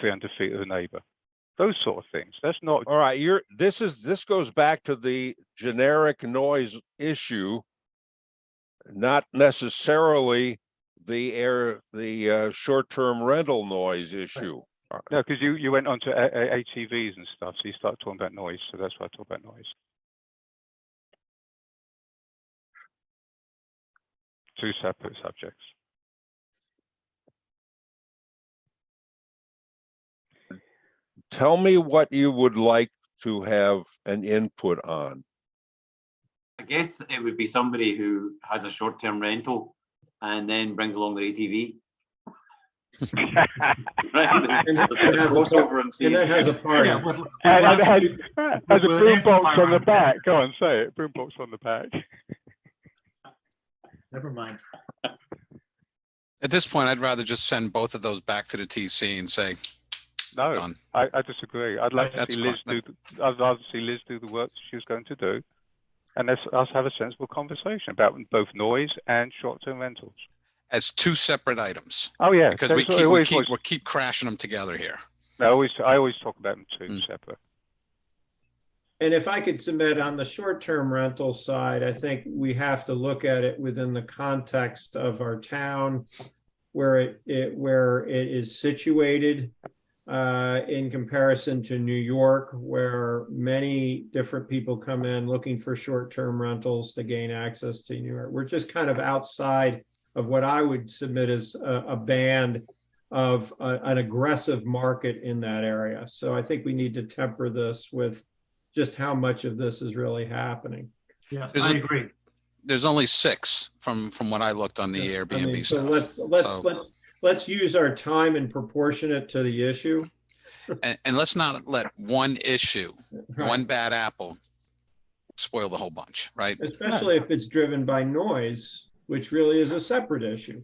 300 feet of the neighbor. Those sort of things. That's not All right, this goes back to the generic noise issue, not necessarily the short-term rental noise issue. no, because you went on to ATVs and stuff, so you started talking about noise. So that's why I talk about noise. Two separate subjects. Tell me what you would like to have an input on. I guess it would be somebody who has a short-term rental and then brings along their ATV. Right? And that has a party. Yeah, And it has a with an boombox amplifier on the on it. back. Go on, say it. Boombox on the back. Never mind. At this point, I'd rather just send both of those back to the TC and say, No, done. I disagree. I'd like to That's see Liz fine. I'd rather see Liz do the work she was going to do, and let's us have a sensible conversation about both noise and short-term rentals. As two separate items, Oh yeah, because that's what I always was. we keep crashing them together here. I always talk about them two separate. And if I could submit on the short-term rental side, I think we have to look at it within the context of our town, where it is situated, in comparison to New York, where many different people come in looking for short-term rentals to gain access to New York. We're just kind of outside of what I would submit as a band of an aggressive market in that area. So I think we need to temper this with just how much of this is really happening. Yeah, There's I a- agree. There's only 6 from what I looked on the Airbnb So stuff. let's use our time and proportionate to the issue. And let's not let one issue, Right. one bad apple spoil the whole bunch, right? Especially if it's driven by noise, which really is a separate issue.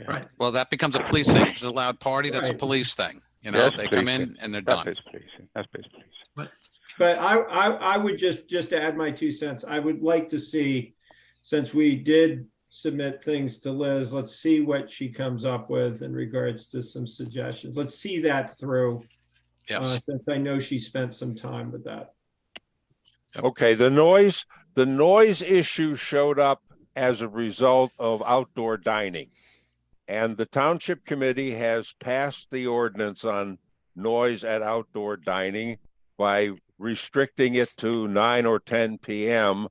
Right. Well, that becomes a police thing. If it's a loud party, that's a Right. police thing. You know, Yes, they come policing. in and they're That's done. best policing. That's best policing. But I would just to add my 2 cents, I would like to see, since we did submit things to Liz, let's see what she comes up with in regards to some suggestions. Let's see that through. Yes. Since I know she spent some time with that. Okay, the noise issue showed up as a result of outdoor dining. And the township committee has passed the ordinance on noise at outdoor dining by restricting it to 9 or 10 p.m.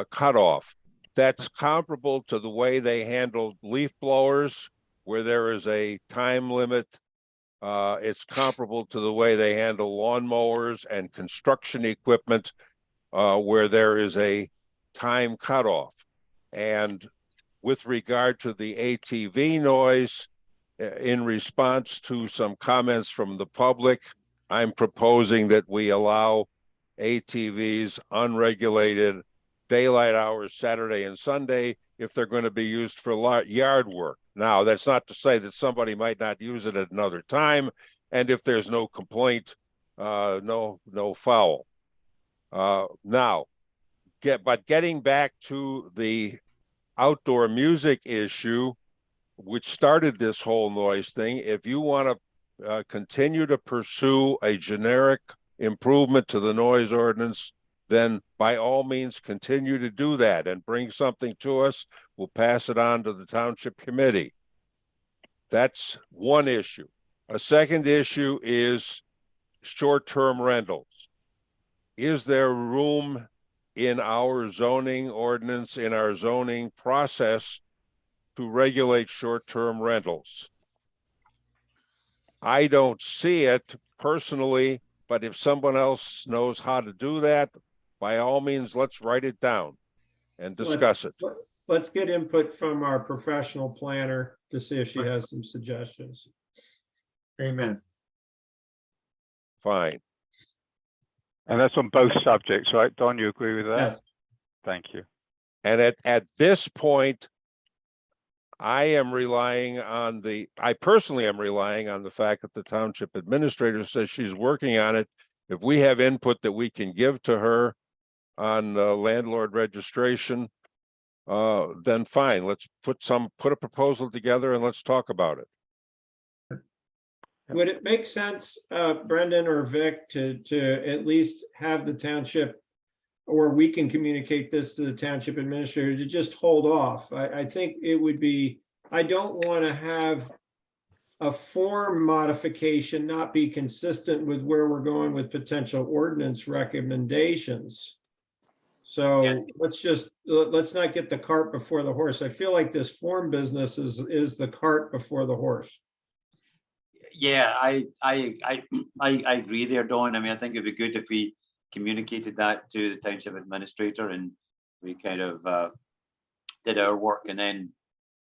Cutoff. That's comparable to the way they handled leaf blowers, where there is a time limit. It's comparable to the way they handle lawnmowers and construction equipment, where there is a time cutoff. And with regard to the ATV noise, in response to some comments from the public, I'm proposing that we allow ATVs unregulated daylight hours, Saturday and Sunday, if they're going to be used for yard work. Now, that's not to say that somebody might not use it at another time, and if there's no complaint, no foul. But getting back to the outdoor music issue, which started this whole noise thing, if you want to continue to pursue a generic improvement to the noise ordinance, then by all means continue to do that and bring something to us. We'll pass it on to the township committee. That's one issue. A second issue is short-term rentals. Is there room in our zoning ordinance, in our zoning process, to regulate short-term rentals? I don't see it personally, but if someone else knows how to do that, by all means, let's write it down and discuss it. let's get input from our professional planner to see if she has some suggestions. Amen. Fine. And that's on both subjects, right? Don, you agree with that? Yes. Thank you. And at this point, I personally am relying on the fact that the township administrator says she's working on it. If we have input that we can give to her on landlord registration, then fine, let's put a proposal together and let's talk about it. Would it make sense, Brendan or Vic, to at least have the township, or we can communicate this to the township administrator, to just hold off? I think it would be, I don't want to have a form modification not be consistent with where we're going with potential ordinance recommendations. So let's not get the cart before the horse. I feel like this form business is the cart before the horse. Yeah, I agree there, Dawn. I mean, I think it'd be good if we communicated that to the township administrator and we kind of did our work and then,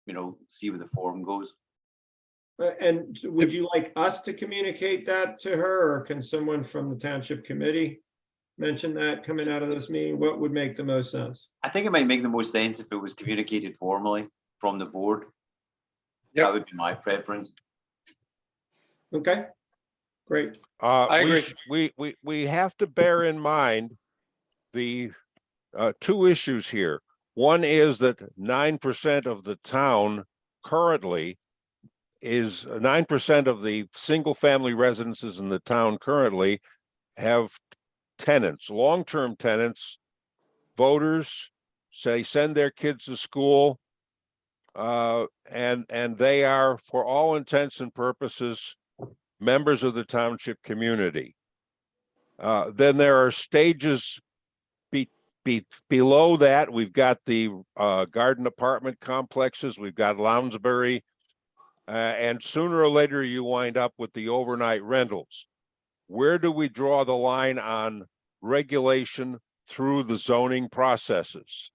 you know, see where the forum goes. And would you like us to communicate that to her, or can someone from the township committee mention that coming out of this meeting? What would make the most sense? I think it might make the most sense if it was communicated formally from the board. Yep. That would be my preference. Okay, great. I agree. We have to bear in mind the two issues here. One is that 9% of the town currently is 9% of the single family residences in the town currently have tenants, long-term tenants, voters, say send their kids to school, and they are, for all intents and purposes, members of the township community. Then there are stages below that. We've got the garden apartment complexes, we've got Lounsbury, and sooner or later you wind up with the overnight rentals. Where do we draw the line on regulation through the zoning processes?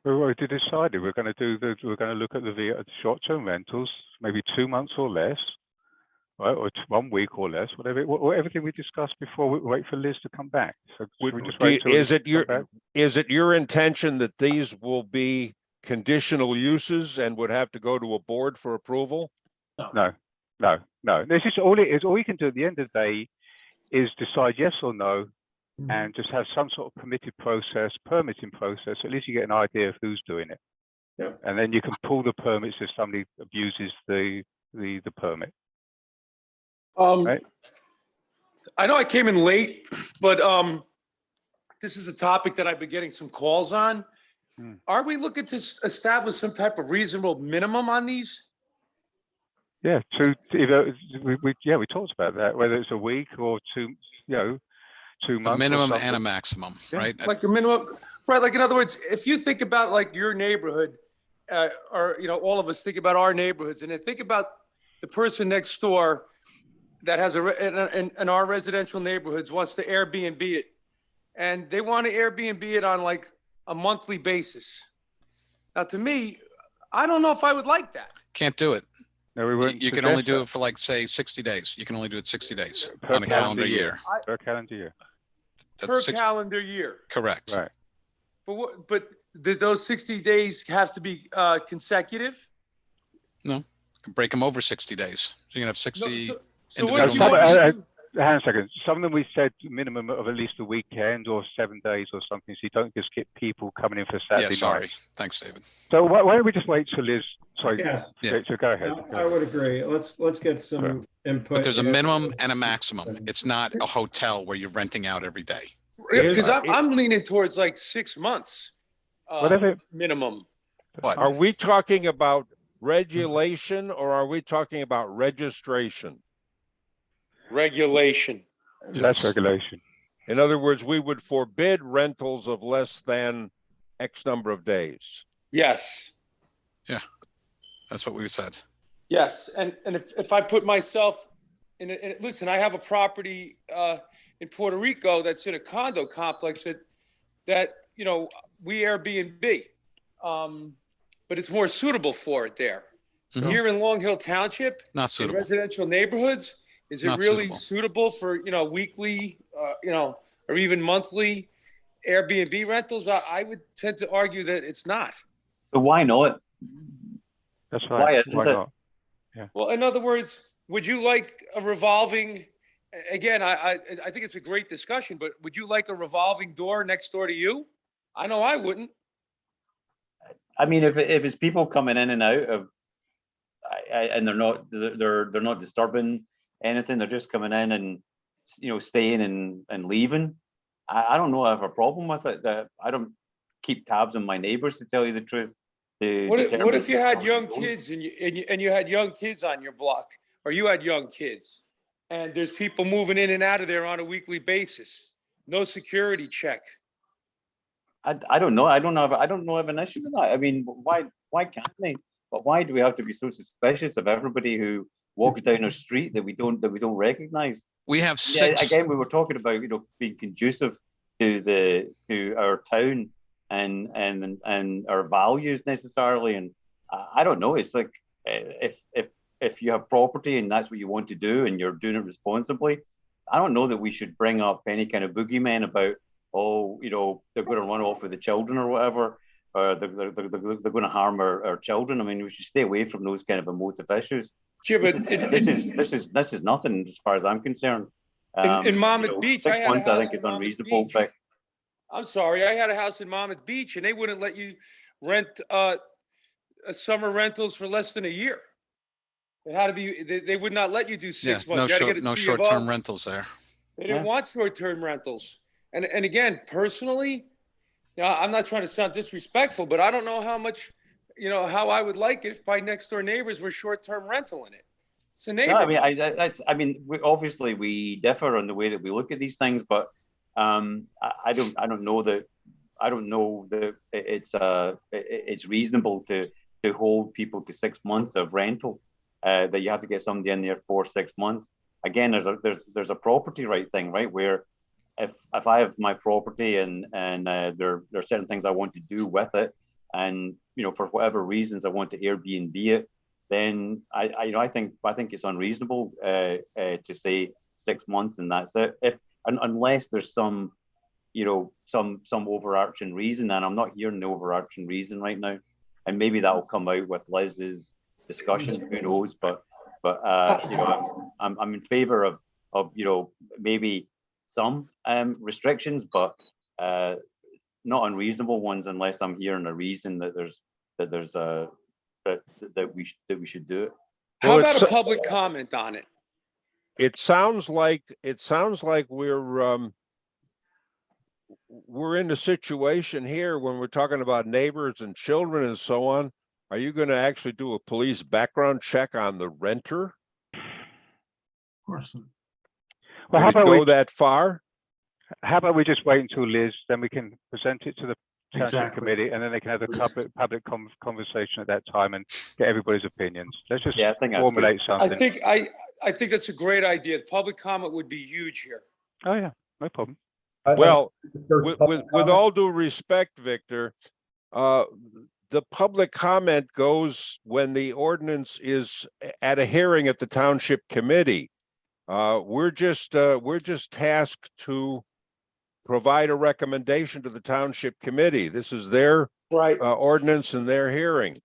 We've already decided we're going to look at the short-term rentals, maybe 2 months or less, right, or 1 week or less, whatever. Everything we discussed before. We wait for Liz to come back. So we just wait till is it your intention that these will be conditional uses and would have to go to a board for approval? No. This is all it is. All you can do at the end of the day is decide yes or no, and just have some sort of permitting process. At least you get an idea of who's doing it. Yep. And then you can pull the permits if somebody abuses the permit. Right? I know I came in late, but this is a topic that I've been getting some calls on. Are we looking to establish some type of reasonable minimum on these? Yeah, we talked about that, whether it's a week or 2 months. A minimum and a maximum, right? Like a minimum, right? Like in other words, if you think about like your neighborhood, or all of us think about our neighborhoods, and then think about the person next door that has in our residential neighborhoods wants to Airbnb it, and they want to Airbnb it on like a monthly basis. Now, to me, I don't know if I would like that. Can't do it. No, we wouldn't. You can only do it for like, say, 60 days. You can only do it 60 days on a calendar year. Per calendar year. Per calendar year. Correct. Right. But did those 60 days have to be consecutive? No, break them over 60 days. So you can have 60. So what if you Hang want on a second. Some of them we said minimum of at least a weekend or 7 days or something, so you don't just get people coming in for Saturday Yeah, sorry. night. Thanks, David. So why don't we just wait till Liz? Sorry. Yes. So go ahead. I would agree. Let's get some input. But there's a minimum and a maximum. It's not a hotel where you're renting out every day. Because I'm leaning towards like 6 months Whatever. minimum. What? Are we talking about regulation or are we talking about registration? Regulation. That's regulation. In other words, we would forbid rentals of less than X number of days. Yes. That's what we said. Yes. And if I put myself in listen, I have a property in Puerto Rico that's in a condo complex that we Airbnb. but it's more suitable for it there. Mhm. Here in Long Hill Township, Not in suitable. residential neighborhoods, is it Not really suitable. suitable for, weekly, or even monthly Airbnb rentals? I would tend to argue that it's not. But why not? That's Why right. isn't Why it? not? Well, in other words, would you like a revolving, again, I think it's a great discussion, but would you like a revolving door next door to you? I know I wouldn't. I mean, if it's people coming in and out of, and they're not disturbing anything, they're just coming in and staying and leaving. I don't know. I have a problem with it. That I don't keep tabs on my neighbors, to tell you the truth. What if you had young kids and you had young kids on your block, or you had young kids, and there's people moving in and out of there on a weekly basis, no security check? I don't know. I don't have an issue with that. I mean, why can't they? But why do we have to be so suspicious of everybody who walks down our street that we don't recognize? We have Yeah, 6. again, we were talking about being conducive to our town and our values necessarily, and I don't know. It's like if you have property and that's what you want to do and you're doing it responsibly, I don't know that we should bring up any kind of boogeyman about, oh, they're going to run off with the children or whatever, or they're going to harm our children. I mean, we should stay away from those kind of emotive issues. Yeah, but This is nothing as far as I'm concerned. in Monmouth Beach, I 6 had a months I house think in is Monmouth unreasonable. Beach. But I'm sorry, I had a house in Monmouth Beach, and they wouldn't let you rent summer rentals for less than a year. It had to be. They would not let you do 6 Yeah, months. no You had to get a no C of short-term O. rentals there. They didn't want short-term rentals. And again, personally, I'm not trying to sound disrespectful, but I don't know how much, how I would like it if my next door neighbors were short-term rental in it. It's a no, neighborhood. I mean, obviously we differ on the way that we look at these things, but I don't know that it's reasonable to hold people to 6 months of rental, that you have to get somebody in there for 6 months. Again, there's a property right thing, right? Where if I have my property and there are certain things I want to do with it, and for whatever reasons I want to Airbnb it, then I think it's unreasonable to say 6 months and that's it. Unless there's some overarching reason, and I'm not hearing the overarching reason right now, and maybe that will come out with Liz's discussion. Who knows? But I'm in favor of maybe some restrictions, but not unreasonable ones, unless I'm hearing a reason that we should do it. How Well, about a public comment on it? It sounds like we're in a situation here when we're talking about neighbors and children and so on. Are you going to actually do a police background check on the renter? Of course. Well, Would it go that far? how about we just wait until Liz, then we can present it to the township Exactly. committee, and then they can have a public conversation at that time and get everybody's opinions. Let's just Yeah, I think that's formulate good. something. I think that's a great idea. Public comment would be huge here. Oh yeah, no problem. Well, with all due respect, Victor, the public comment goes when the ordinance is at a hearing at the township committee. We're just tasked to provide a recommendation to the township committee. This is their Right. ordinance and their hearing.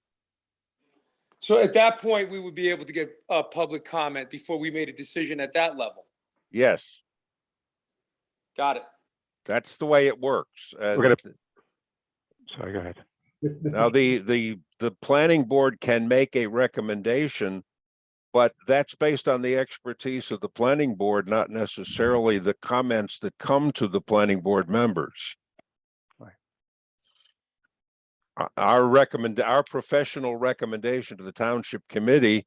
So at that point, we would be able to get a public comment before we made a decision at that level. Yes, Got it. that's the way it works. Sorry, go ahead. Now, the planning board can make a recommendation, but that's based on the expertise of the planning board, not necessarily the comments that come to the planning board members. Right. Our professional recommendation to the township committee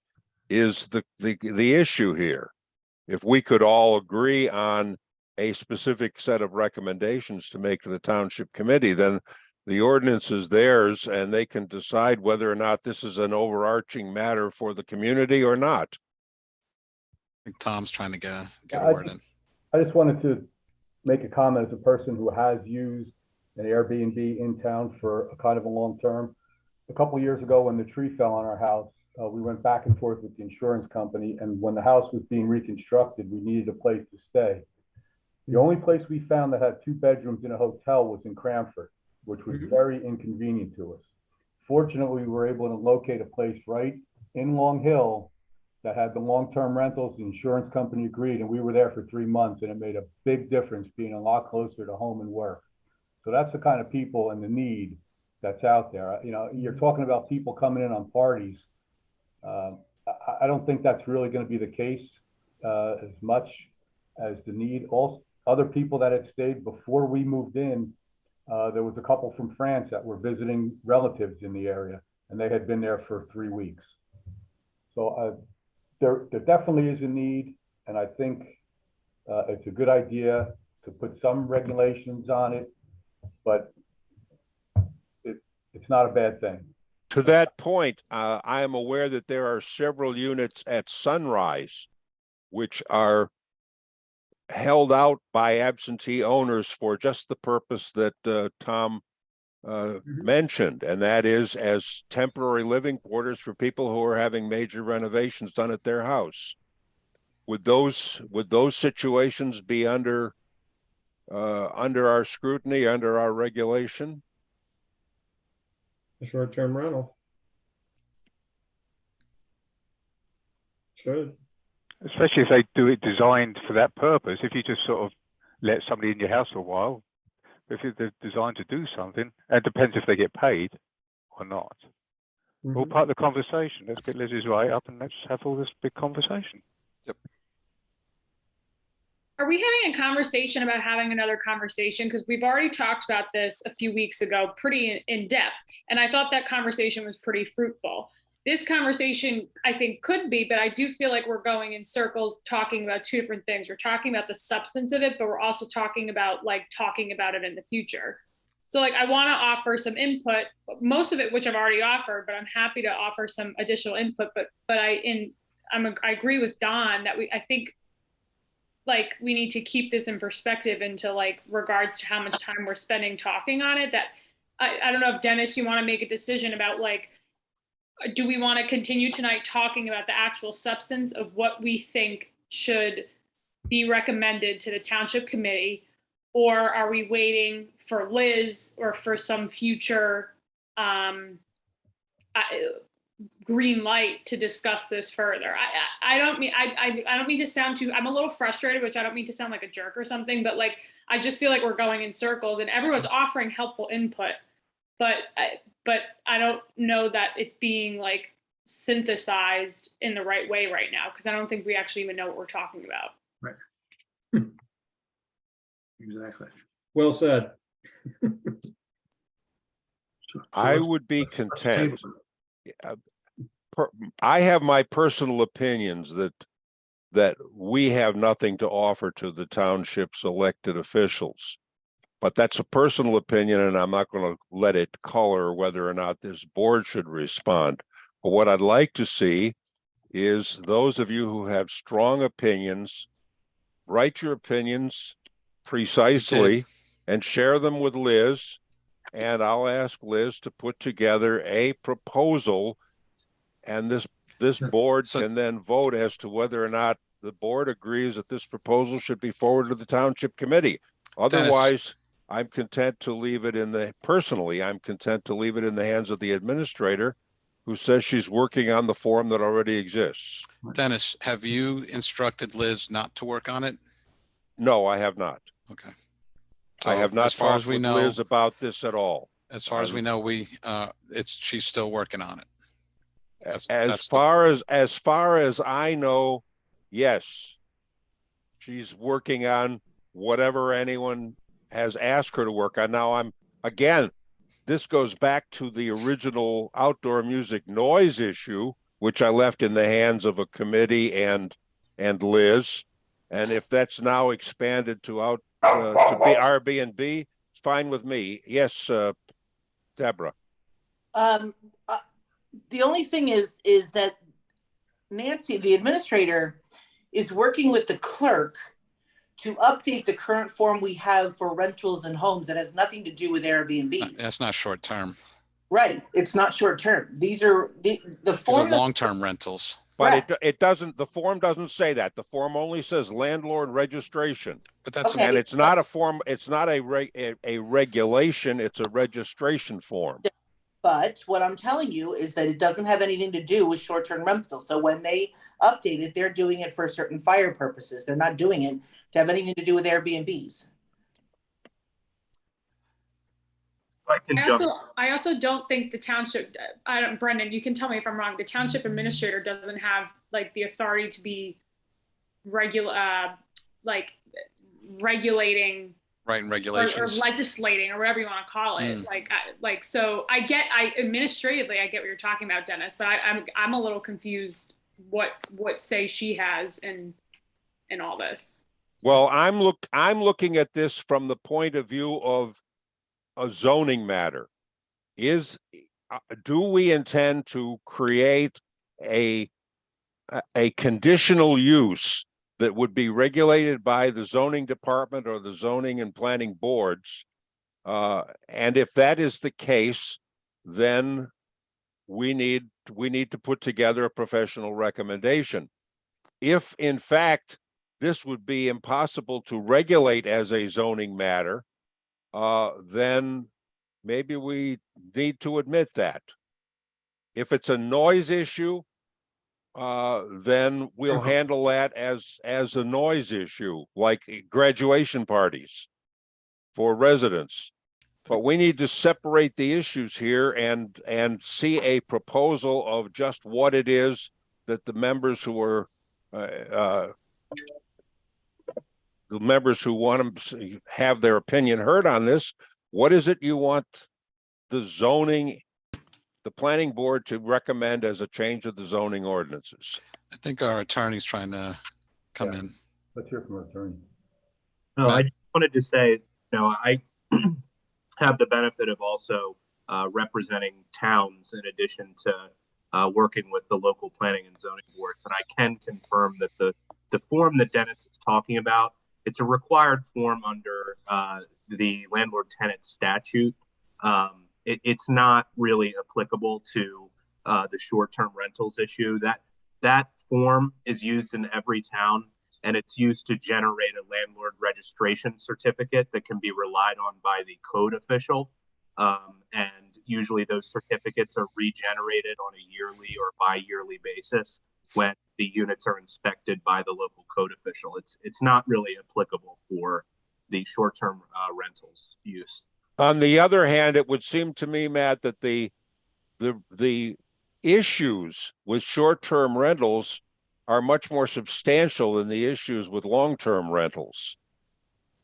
is the issue here. If we could all agree on a specific set of recommendations to make to the township committee, then the ordinance is theirs and they can decide whether or not this is an overarching matter for the community or not. I think Tom's trying to get a word in. I just wanted to make a comment as a person who has used an Airbnb in town for a kind of a long term. A couple of years ago, when the tree fell on our house, we went back and forth with the insurance company. And when the house was being reconstructed, we needed a place to stay. The only place we found that had 2 bedrooms in a hotel was in Cranford, which was very inconvenient to us. Fortunately, we were able to locate a place right in Long Hill that had the long-term rentals. The insurance company agreed, and we were there for 3 months, and it made a big difference being a lot closer to home and work. So that's the kind of people and the need that's out there. You know, you're talking about people coming in on parties. I don't think that's really going to be the case as much as the need. Also, other people that had stayed before we moved in, there was a couple from France that were visiting relatives in the area, and they had been there for 3 weeks. So there definitely is a need, and I think it's a good idea to put some regulations on it, but it's not a bad thing. To that point, I am aware that there are several units at Sunrise which are held out by absentee owners for just the purpose that Tom mentioned, and that is as temporary living quarters for people who are having major renovations done at their house. Would those situations be under our scrutiny, under our regulation? A short-term rental. Should. Especially if they do it designed for that purpose. If you just sort of let somebody in your house for a while, if they're designed to do something, and it depends if they get paid or not. All part of the conversation. Let's get Liz's right up and let's have all this big conversation. Yep. Are we having a conversation about having another conversation? Because we've already talked about this a few weeks ago, pretty in depth. And I thought that conversation was pretty fruitful. This conversation, I think, could be, but I do feel like we're going in circles talking about 2 different things. We're talking about the substance of it, but we're also talking about it in the future. So I want to offer some input, most of it, which I've already offered, but I'm happy to offer some additional input. But I agree with Don that I think we need to keep this in perspective into regards to how much time we're spending talking on it. That I don't know if Dennis, you want to make a decision about do we want to continue tonight talking about the actual substance of what we think should be recommended to the township committee, or are we waiting for Liz or for some future green light to discuss this further? I don't mean to sound too, I'm a little frustrated, which I don't mean to sound like a jerk or something, but I just feel like we're going in circles and everyone's offering helpful input, but I don't know that it's being synthesized in the right way right now, because I don't think we actually even know what we're talking about. Right. Exactly. Well said. I would be content. I have my personal opinions that we have nothing to offer to the township's elected officials. But that's a personal opinion, and I'm not going to let it color whether or not this board should respond. But what I'd like to see is those of you who have strong opinions, write your opinions precisely and share them with Liz. And I'll ask Liz to put together a proposal, and this board can then vote as to whether or not the board agrees that this proposal should be forwarded to the township committee. Otherwise, I'm content to leave it personally, I'm content to leave it in the hands of the administrator, who says she's working on the form that already exists. Dennis, have you instructed Liz not to work on it? No, I have not. Okay. So I have not talked with Liz about this at all. As far as we know, she's still working on it. As far as I know, yes, she's working on whatever anyone has asked her to work on. Now this goes back to the original outdoor music noise issue, which I left in the hands of a committee and Liz. And if that's now expanded to be Airbnb, it's fine with me. Yes, Deborah. The only thing is that Nancy, the administrator, is working with the clerk to update the current form we have for rentals and homes that has nothing to do with Airbnbs. That's not short term. Right, it's not short term. These are the These are form. long-term rentals. But Correct. it doesn't, the form doesn't say that. The form only says landlord registration. But that's Okay. And it's not a form, it's not a regulation, it's a registration form. But what I'm telling you is that it doesn't have anything to do with short-term rentals. So when they update it, they're doing it for certain fire purposes. They're not doing it to have anything to do with Airbnbs. I also don't think the township, Brendan, you can tell me if I'm wrong, the township administrator doesn't have like the authority to be regulating. Writing regulations. Or legislating or whatever you want to call it. So administratively, I get what you're talking about, Dennis, but I'm a little confused what say she has in all this. Well, I'm looking at this from the point of view of a zoning matter. Do we intend to create a conditional use that would be regulated by the zoning department or the zoning and planning boards? And if that is the case, then we need to put together a professional recommendation. If in fact this would be impossible to regulate as a zoning matter, then maybe we need to admit that. If it's a noise issue, then we'll handle that as a noise issue, like graduation parties for residents. But we need to separate the issues here and see a proposal of just what it is that the members who are the members who want to have their opinion heard on this. What is it you want the planning board to recommend as a change of the zoning ordinances? I think our attorney's trying to come in. Let's hear from our attorney. No, I just wanted to say, I have the benefit of also representing towns in addition to working with the local planning and zoning boards. And I can confirm that the form that Dennis is talking about, it's a required form under the landlord-tenant statute. It's not really applicable to the short-term rentals issue. That form is used in every town, and it's used to generate a landlord registration certificate that can be relied on by the code official. And usually those certificates are regenerated on a yearly or bi-yearly basis when the units are inspected by the local code official. It's not really applicable for the short-term rentals use. On the other hand, it would seem to me, Matt, that the issues with short-term rentals are much more substantial than the issues with long-term rentals.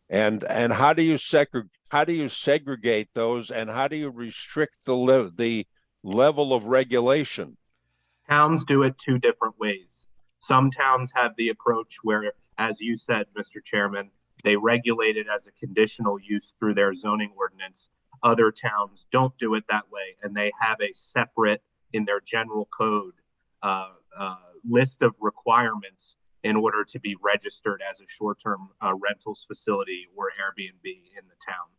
And how do you segregate those, and how do you restrict the level of regulation? Towns do it two different ways. Some towns have the approach where, as you said, Mr. Chairman, they regulate it as a conditional use through their zoning ordinance. Other towns don't do it that way, and they have a separate, in their general code, list of requirements in order to be registered as a short-term rentals facility or Airbnb in the town.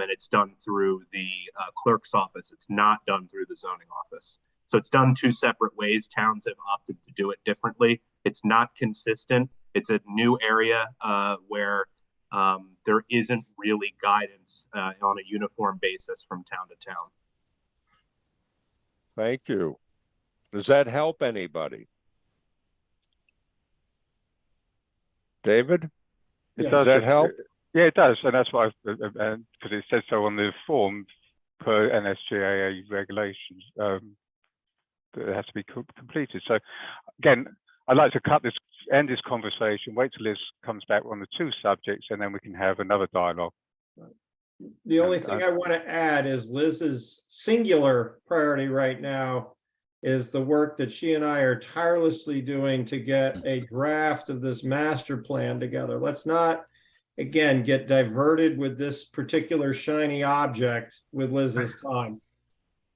And it's done through the clerk's office. It's not done through the zoning office. So it's done two separate ways. Towns have opted to do it differently. It's not consistent. It's a new area where there isn't really guidance on a uniform basis from town to town. Thank you. Does that help anybody? David? Does that help? Yeah, it does. And that's why, because it says so on the form per NSGAA regulations, that it has to be completed. So again, I'd like to end this conversation, wait till Liz comes back on the two subjects, and then we can have another dialogue. The only thing I want to add is Liz's singular priority right now is the work that she and I are tirelessly doing to get a draft of this master plan together. Let's not, again, get diverted with this particular shiny object with Liz's time,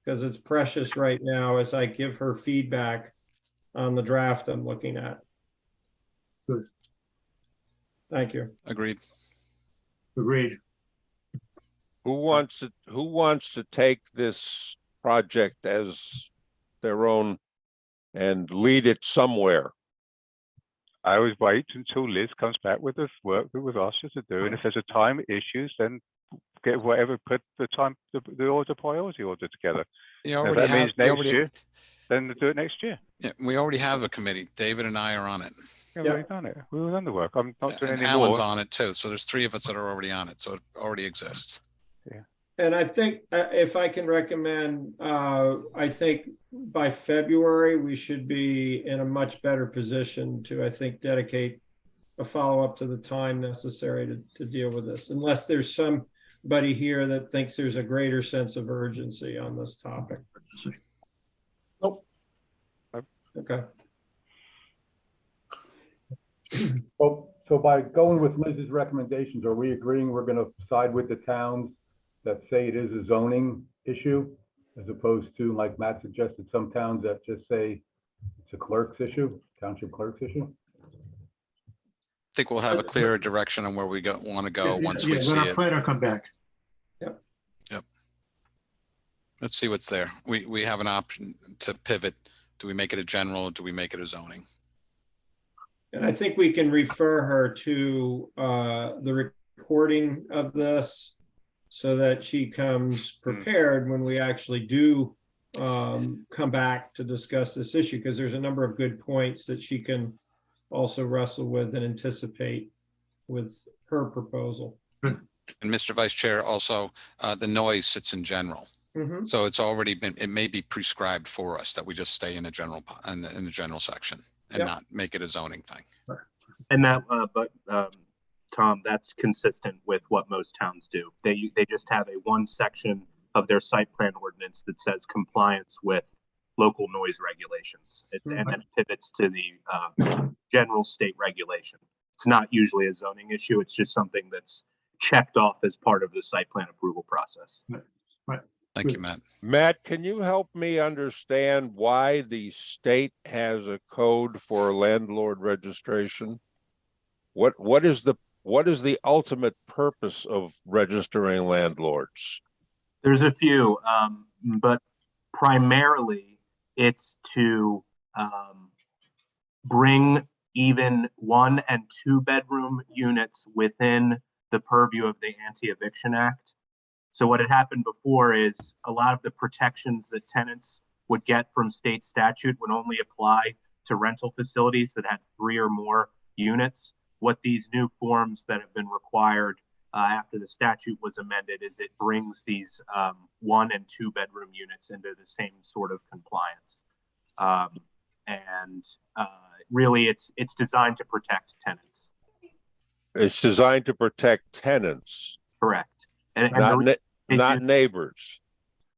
because it's precious right now as I give her feedback on the draft I'm looking at. Good. Thank you. Agreed. Agreed. Who wants to take this project as their own and lead it somewhere? I always wait until Liz comes back with the work that was asked her to do, and if there's a time issues, then get whatever, put the time, the priority order together. You If already that have, means next year, then do it next year. yeah, we already have a committee. David and I are on it. Yeah, Yeah. we've done it. We've done the work. I'm not doing And any Alan's more. on it too. So there's 3 of us that are already on it. So it already exists. And I think if I can recommend, I think by February, we should be in a much better position to, I think, dedicate a follow-up to the time necessary to deal with this, unless there's somebody here that thinks there's a greater sense of urgency on this topic. Nope. Okay. Well, so by going with Liz's recommendations, are we agreeing we're going to side with the towns that say it is a zoning issue, as opposed to, like Matt suggested, some towns that just say it's a clerk's issue, township clerk's issue? I think we'll have a clearer direction on where we want to go once we see Let our it. planner come back. Let's see what's there. We have an option to pivot. Do we make it a general? Do we make it a zoning? And I think we can refer her to the recording of this so that she comes prepared when we actually do come back to discuss this issue, because there's a number of good points that she can also wrestle with and anticipate with her proposal. And Mr. Vice Chair, also, the noise sits in general. Mhm. So it's already been, it may be prescribed for us that we just stay in the general, in the general section and Yep. not make it a zoning thing. And that, Tom, that's consistent with what most towns do. They just have a one section of their site plan ordinance that says compliance with local noise regulations. And then it pivots to the general state regulation. It's not usually a zoning issue. It's just something that's checked off as part of the site plan approval process. Thank you, Matt. Matt, can you help me understand why the state has a code for landlord registration? What is the ultimate purpose of registering landlords? There's a few, but primarily it's to bring even 1 and 2 bedroom units within the purview of the Anti-Eviction Act. So what had happened before is a lot of the protections that tenants would get from state statute would only apply to rental facilities that had 3 or more units. What these new forms that have been required after the statute was amended is it brings these 1 and 2 bedroom units into the same sort of compliance. Really it's designed to protect tenants. It's designed to protect tenants, Correct. And not neighbors.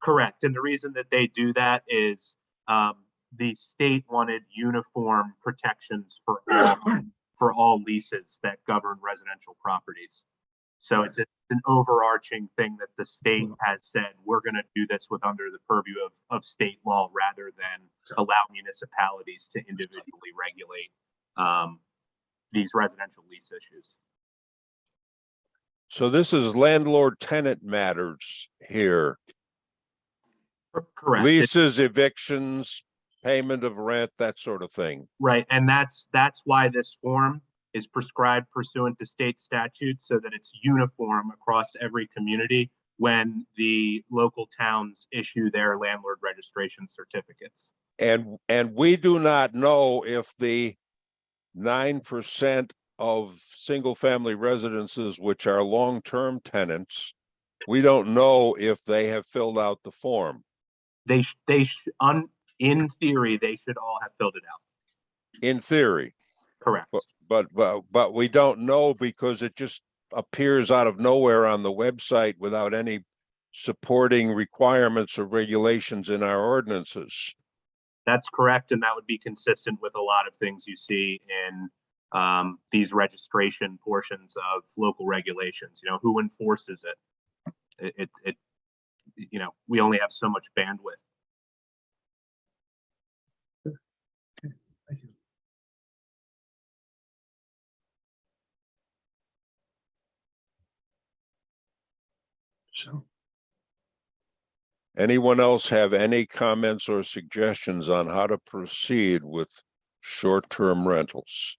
Correct. And the reason that they do that is the state wanted uniform protections for all leases that govern residential properties. So it's an overarching thing that the state has said, we're going to do this with under the purview of state law rather than allow municipalities to individually regulate these residential lease issues. So this is landlord tenant matters here. Correct. Leases, evictions, payment of rent, that sort of thing. Right. And that's why this form is prescribed pursuant to state statute so that it's uniform across every community when the local towns issue their landlord registration certificates. And we do not know if the 9% of single family residences, which are long-term tenants, we don't know if they have filled out the form. In theory, they should all have filled it out. In theory. Correct. But we don't know because it just appears out of nowhere on the website without any supporting requirements or regulations in our ordinances. That's correct. And that would be consistent with a lot of things you see in these registration portions of local regulations. You know, who enforces it? You know, we only have so much bandwidth. Thank you. Anyone else have any comments or suggestions on how to proceed with short-term rentals?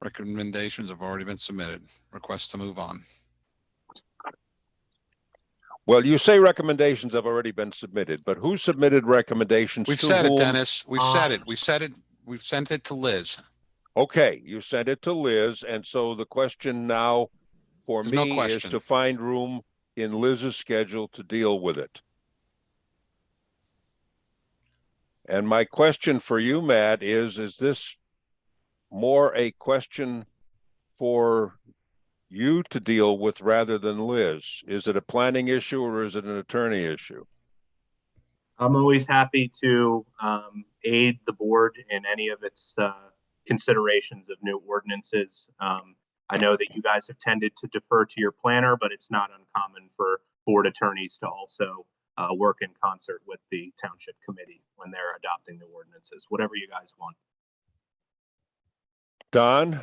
Recommendations have already been submitted. Request to move on. Well, you say recommendations have already been submitted, but who submitted recommendations We've to said it, whom? Dennis. We've said it. We've said it. We've sent it to Liz. Okay, you sent it to Liz, and so the question now for There's no me is question. to find room in Liz's schedule to deal with it. And my question for you, Matt, is this more a question for you to deal with rather than Liz? Is it a planning issue or is it an attorney issue? I'm always happy to aid the board in any of its considerations of new ordinances. I know that you guys have tended to defer to your planner, but it's not uncommon for board attorneys to also work in concert with the township committee when they're adopting new ordinances, whatever you guys want. Don?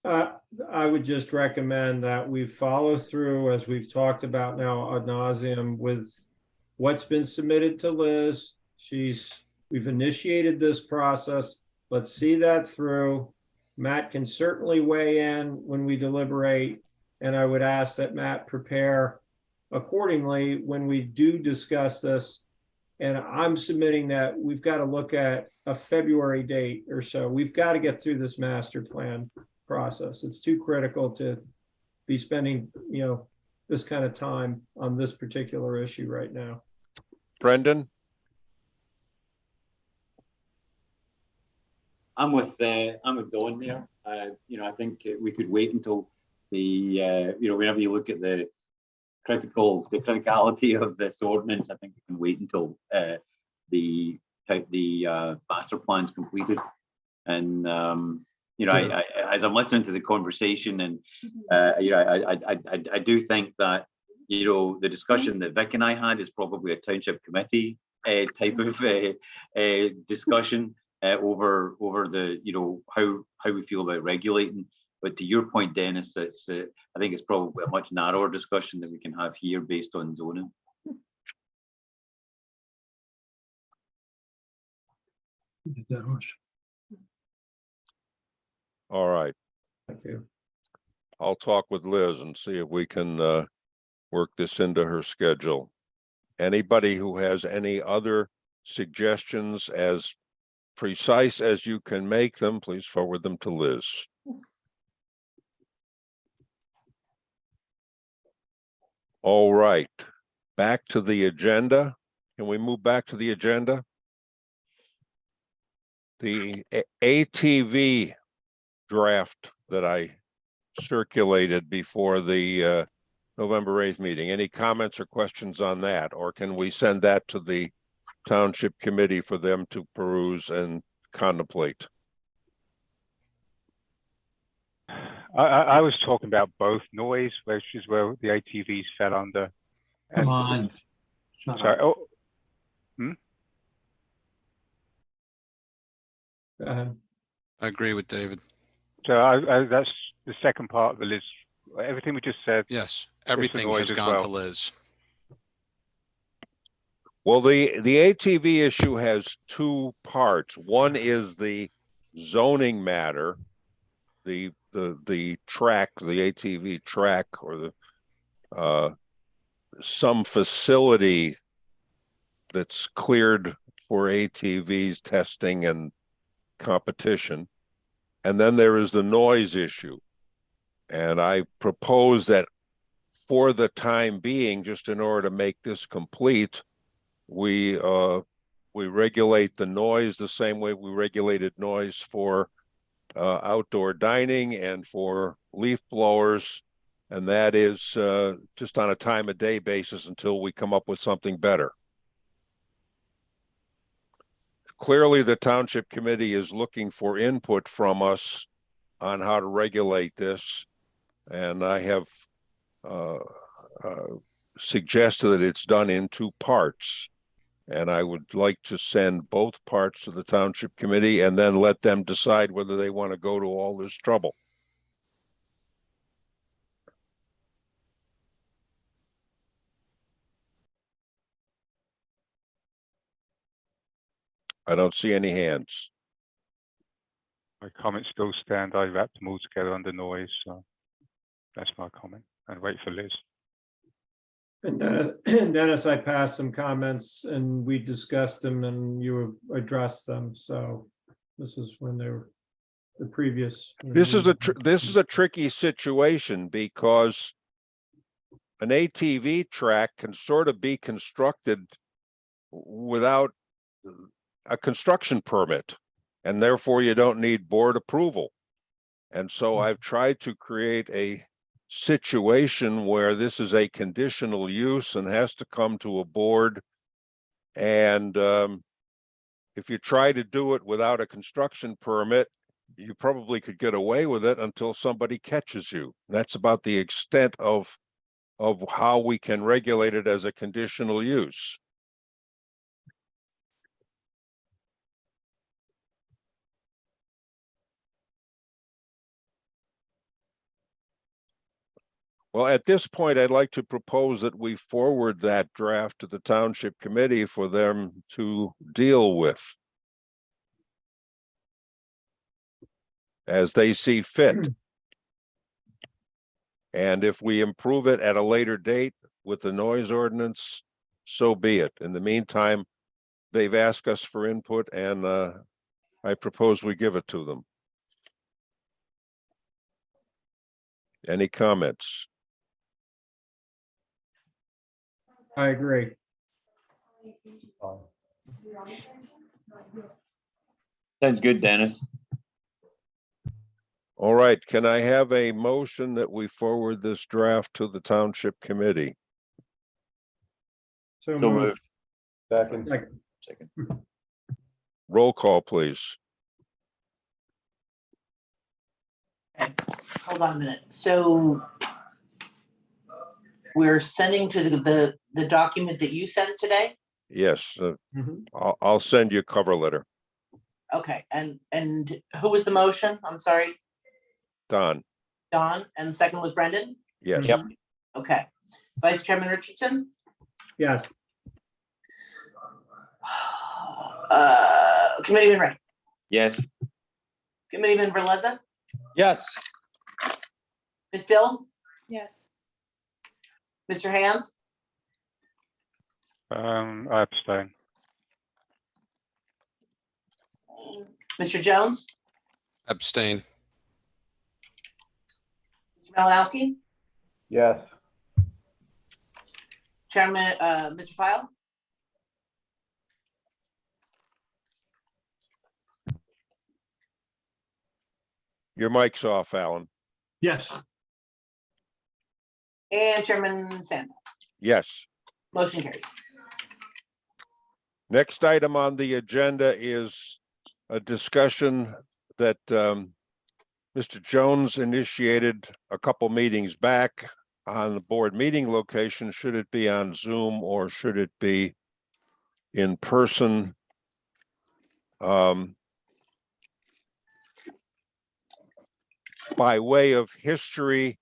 I would just recommend that we follow through, as we've talked about now ad nauseum, with what's been submitted to Liz. We've initiated this process. Let's see that through. Matt can certainly weigh in when we deliberate, and I would ask that Matt prepare accordingly when we do discuss this. And I'm submitting that we've got to look at a February date or so. We've got to get through this master plan process. It's too critical to be spending, this kind of time on this particular issue right now. Brendan? I'm with Dawn there. I think we could wait until the whenever you look at the criticality of this ordinance, I think we can wait until the master plan's completed. And as I'm listening to the conversation, and I do think that the discussion that Vic and I had is probably a township committee type of discussion over the how we feel about regulating. But to your point, Dennis, it's I think it's probably a much narrower discussion that we can have here based on zoning. All right. Thank you. I'll talk with Liz and see if we can work this into her schedule. Anybody who has any other suggestions, as precise as you can make them, please forward them to Liz. All right, back to the agenda. Can we move back to the agenda? The ATV draft that I circulated before the November 8th meeting. Any comments or questions on that? Or can we send that to the township committee for them to peruse and contemplate? I was talking about both noise, which is where the ATVs fell under. Come on. Shut Sorry. up. Oh, I agree with David. so that's the second part of the list. Everything we just said. Yes, everything noise has as gone well. to Liz. Well, the ATV issue has two parts. One is the zoning matter, the track, the ATV track, or the some facility that's cleared for ATVs testing and competition. And then there is the noise issue. And I propose that for the time being, just in order to make this complete, we regulate the noise the same way we regulated noise for outdoor dining and for leaf blowers. And that is just on a time of day basis until we come up with something better. Clearly, the township committee is looking for input from us on how to regulate this. And I have suggested that it's done in two parts. And I would like to send both parts to the township committee and then let them decide whether they want to go to all this trouble. I don't see any hands. My comments still stand. I wrapped them all together under noise, so that's my comment. And wait for Liz. And Dennis, I passed some comments and we discussed them and you addressed them. So this is when they were the previous. This is a tricky situation because an ATV track can sort of be constructed without a construction permit, and therefore you don't need board approval. And so I've tried to create a situation where this is a conditional use and has to come to a board. And if you try to do it without a construction permit, you probably could get away with it until somebody catches you. That's about the extent of how we can regulate it as a conditional use. Well, at this point, I'd like to propose that we forward that draft to the Township Committee for them to deal with as they see fit. And if we improve it at a later date with the noise ordinance, so be it. In the meantime, they've asked us for input, and I propose we give it to them. Any comments? I agree. Sounds good, Dennis. All right, can I have a motion that we forward this draft to the Township Committee? So So moved. moved. Second. Second. Roll call, please. Okay, hold on a minute. So we're sending to the document that you sent today? Yes, Mhm. I'll send you a cover letter. Okay, and who was the motion? I'm sorry, Don, Don, and the second was Brendan? yes. Yep. Okay. Vice Chairman Richardson? Yes. Committeeman Ray? Yes. Committeeman Verleza? Yes. Ms. Dill? Yes. Mr. Hands? I abstain. Mr. Jones? Abstain. Mr. Malinowski? Yes. Chairman, Mr. File? Your mic's off, Alan. Yes. And Chairman Sandra? Yes. Motion carries. Next item on the agenda is a discussion that Mr. Jones initiated a couple meetings back on the board meeting location. Should it be on Zoom or should it be in person? By way of history,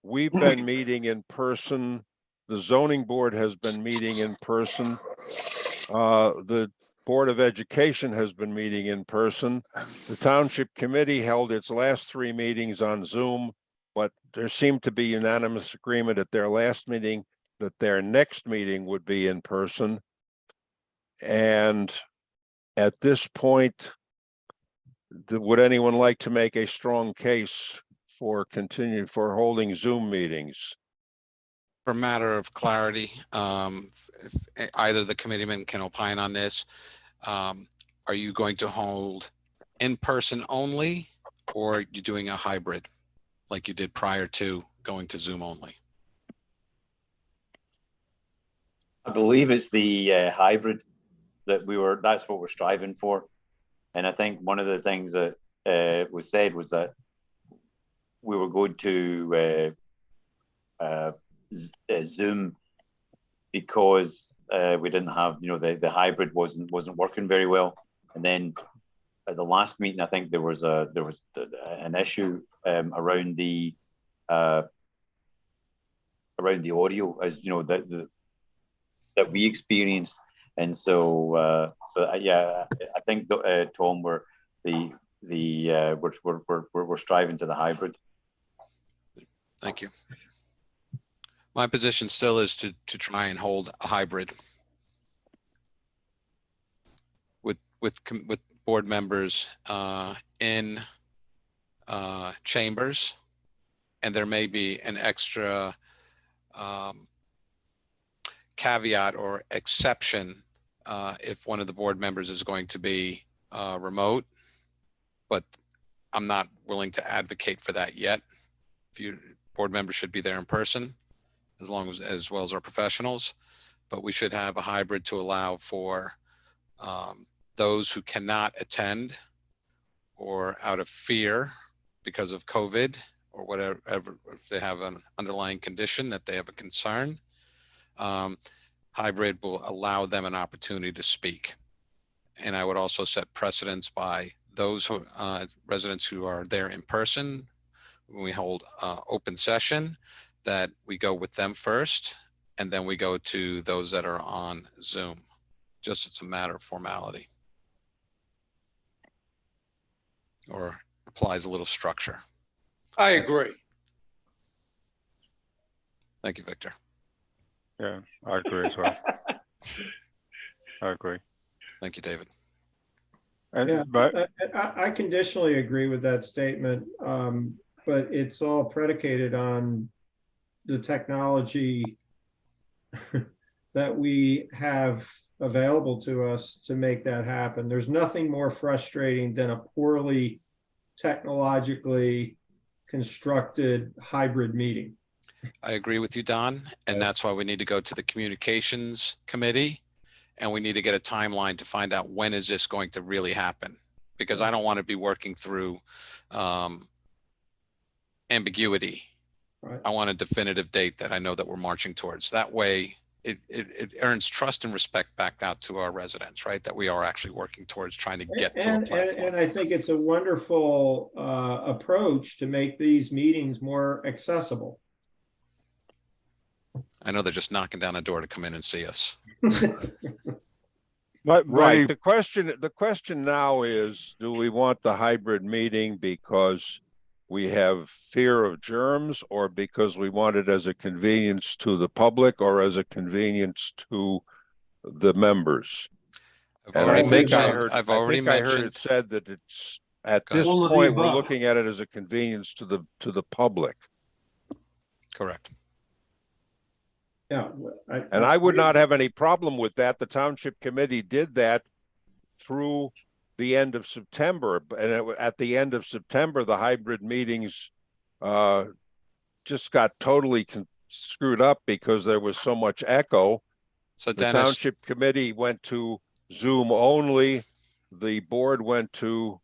we've been meeting in person. The zoning board has been meeting in person. The Board of Education has been meeting in person. The Township Committee held its last 3 meetings on Zoom, but there seemed to be unanimous agreement at their last meeting that their next meeting would be in person. And at this point, would anyone like to make a strong case for holding Zoom meetings? For a matter of clarity, if either the committeeman can opine on this, are you going to hold in person only, or are you doing a hybrid like you did prior to going to Zoom only? I believe it's the hybrid that's what we're striving for. And I think one of the things that was said was that we were going to Zoom because we didn't have, the hybrid wasn't working very well. And then at the last meeting, I think there was an issue around the audio, as you know, that we experienced. And so, yeah, I think Tom, we're striving to the hybrid. Thank you. My position still is to try and hold a hybrid with board members in chambers, and there may be an extra caveat or exception if one of the board members is going to be remote, but I'm not willing to advocate for that yet. Board members should be there in person, as well as our professionals, but we should have a hybrid to allow for those who cannot attend or out of fear because of COVID or whatever, if they have an underlying condition that they have a concern, hybrid will allow them an opportunity to speak. And I would also set precedents by those residents who are there in person. When we hold open session, that we go with them first, and then we go to those that are on Zoom. Just as a matter of formality. Or applies a little structure. I agree. Thank you, Victor. Yeah, I agree as well. I agree. Thank you, David. And, Yeah, but I conditionally agree with that statement, but it's all predicated on the technology that we have available to us to make that happen. There's nothing more frustrating than a poorly technologically constructed hybrid meeting. I agree with you, Don, and that's why we need to go to the communications committee, and we need to get a timeline to find out when is this going to really happen, because I don't want to be working through ambiguity. Right. I want a definitive date that I know that we're marching towards. That way it earns trust and respect back out to our residents, right? That we are actually working towards trying to get to a platform. And I think it's a wonderful approach to make these meetings more accessible. I know they're just knocking down a door to come in and see us. Right. The question now is, do we want the hybrid meeting because we have fear of germs, or because we want it as a convenience to the public, or as a convenience to the members? And I think I heard it said that it's at this point we're looking at it as a convenience to the public. Correct. Yeah. I would not have any problem with that. The township committee did that through the end of September, and at the end of September, the hybrid meetings just got totally screwed up because there was so much echo. So the township committee went to Zoom only. The board went to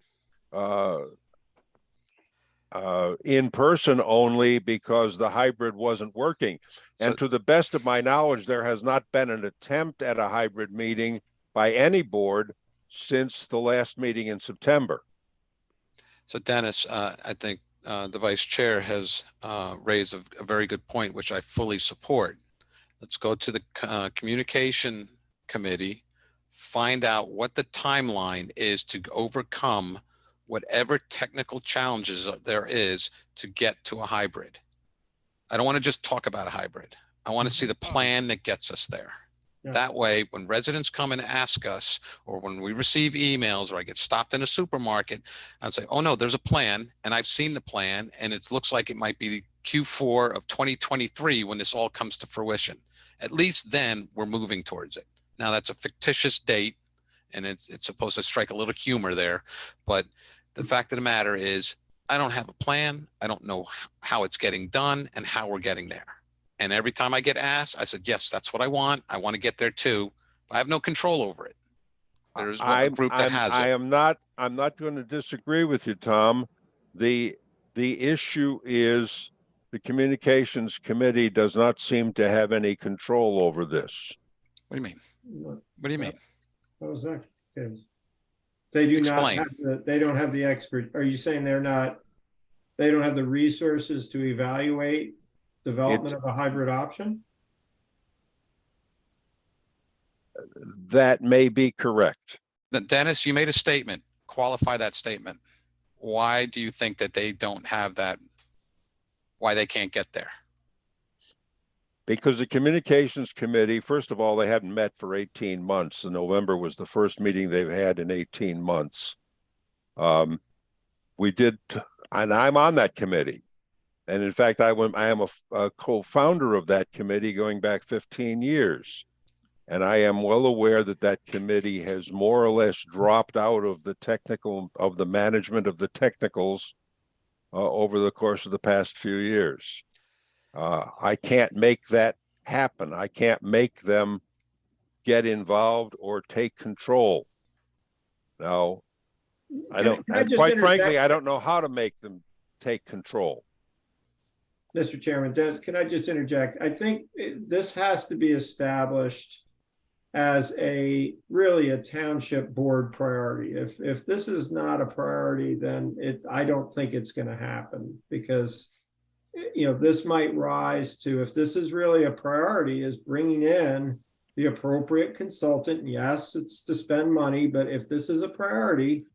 in person only because the hybrid wasn't working. And to the best of my knowledge, there has not been an attempt at a hybrid meeting by any board since the last meeting in September. So Dennis, I think the vice chair has raised a very good point, which I fully support. Let's go to the communication committee, find out what the timeline is to overcome whatever technical challenges there is to get to a hybrid. I don't want to just talk about a hybrid. I want to see the plan that gets us there. Yeah. That way, when residents come and ask us, or when we receive emails, or I get stopped in a supermarket, I'd say, oh no, there's a plan, and I've seen the plan, and it looks like it might be Q4 of 2023 when this all comes to fruition. At least then we're moving towards it. Now that's a fictitious date, and it's supposed to strike a little humor there, but the fact of the matter is, I don't have a plan. I don't know how it's getting done and how we're getting there. And every time I get asked, I said, yes, that's what I want. I want to get there too. But I have no control over it. There's a group that has it. I'm not going to disagree with you, Tom. The issue is the communications committee does not seem to have any control over this. What do you mean? What do you mean? What was that? They do not have they don't have the expert. Are you saying they don't have the resources to evaluate development of a hybrid option? That may be correct. Now, Dennis, you made a statement. Qualify that statement. Why do you think that they don't have that? Why they can't get there? Because the communications committee, first of all, they hadn't met for 18 months. And November was the first meeting they've had in 18 months. We did, and I'm on that committee. And in fact, I am a co-founder of that committee going back 15 years. And I am well aware that that committee has more or less dropped out of the management of the technicals over the course of the past few years. I can't make that happen. I can't make them get involved or take control. Now, quite frankly, I don't know how to make them take control. Mr. Chairman, Des, can I just interject? I think this has to be established as really a township board priority. If this is not a priority, then I don't think it's going to happen, because this might rise to, if this is really a priority, is bringing in the appropriate consultant. Yes, it's to spend money, but if this is a priority,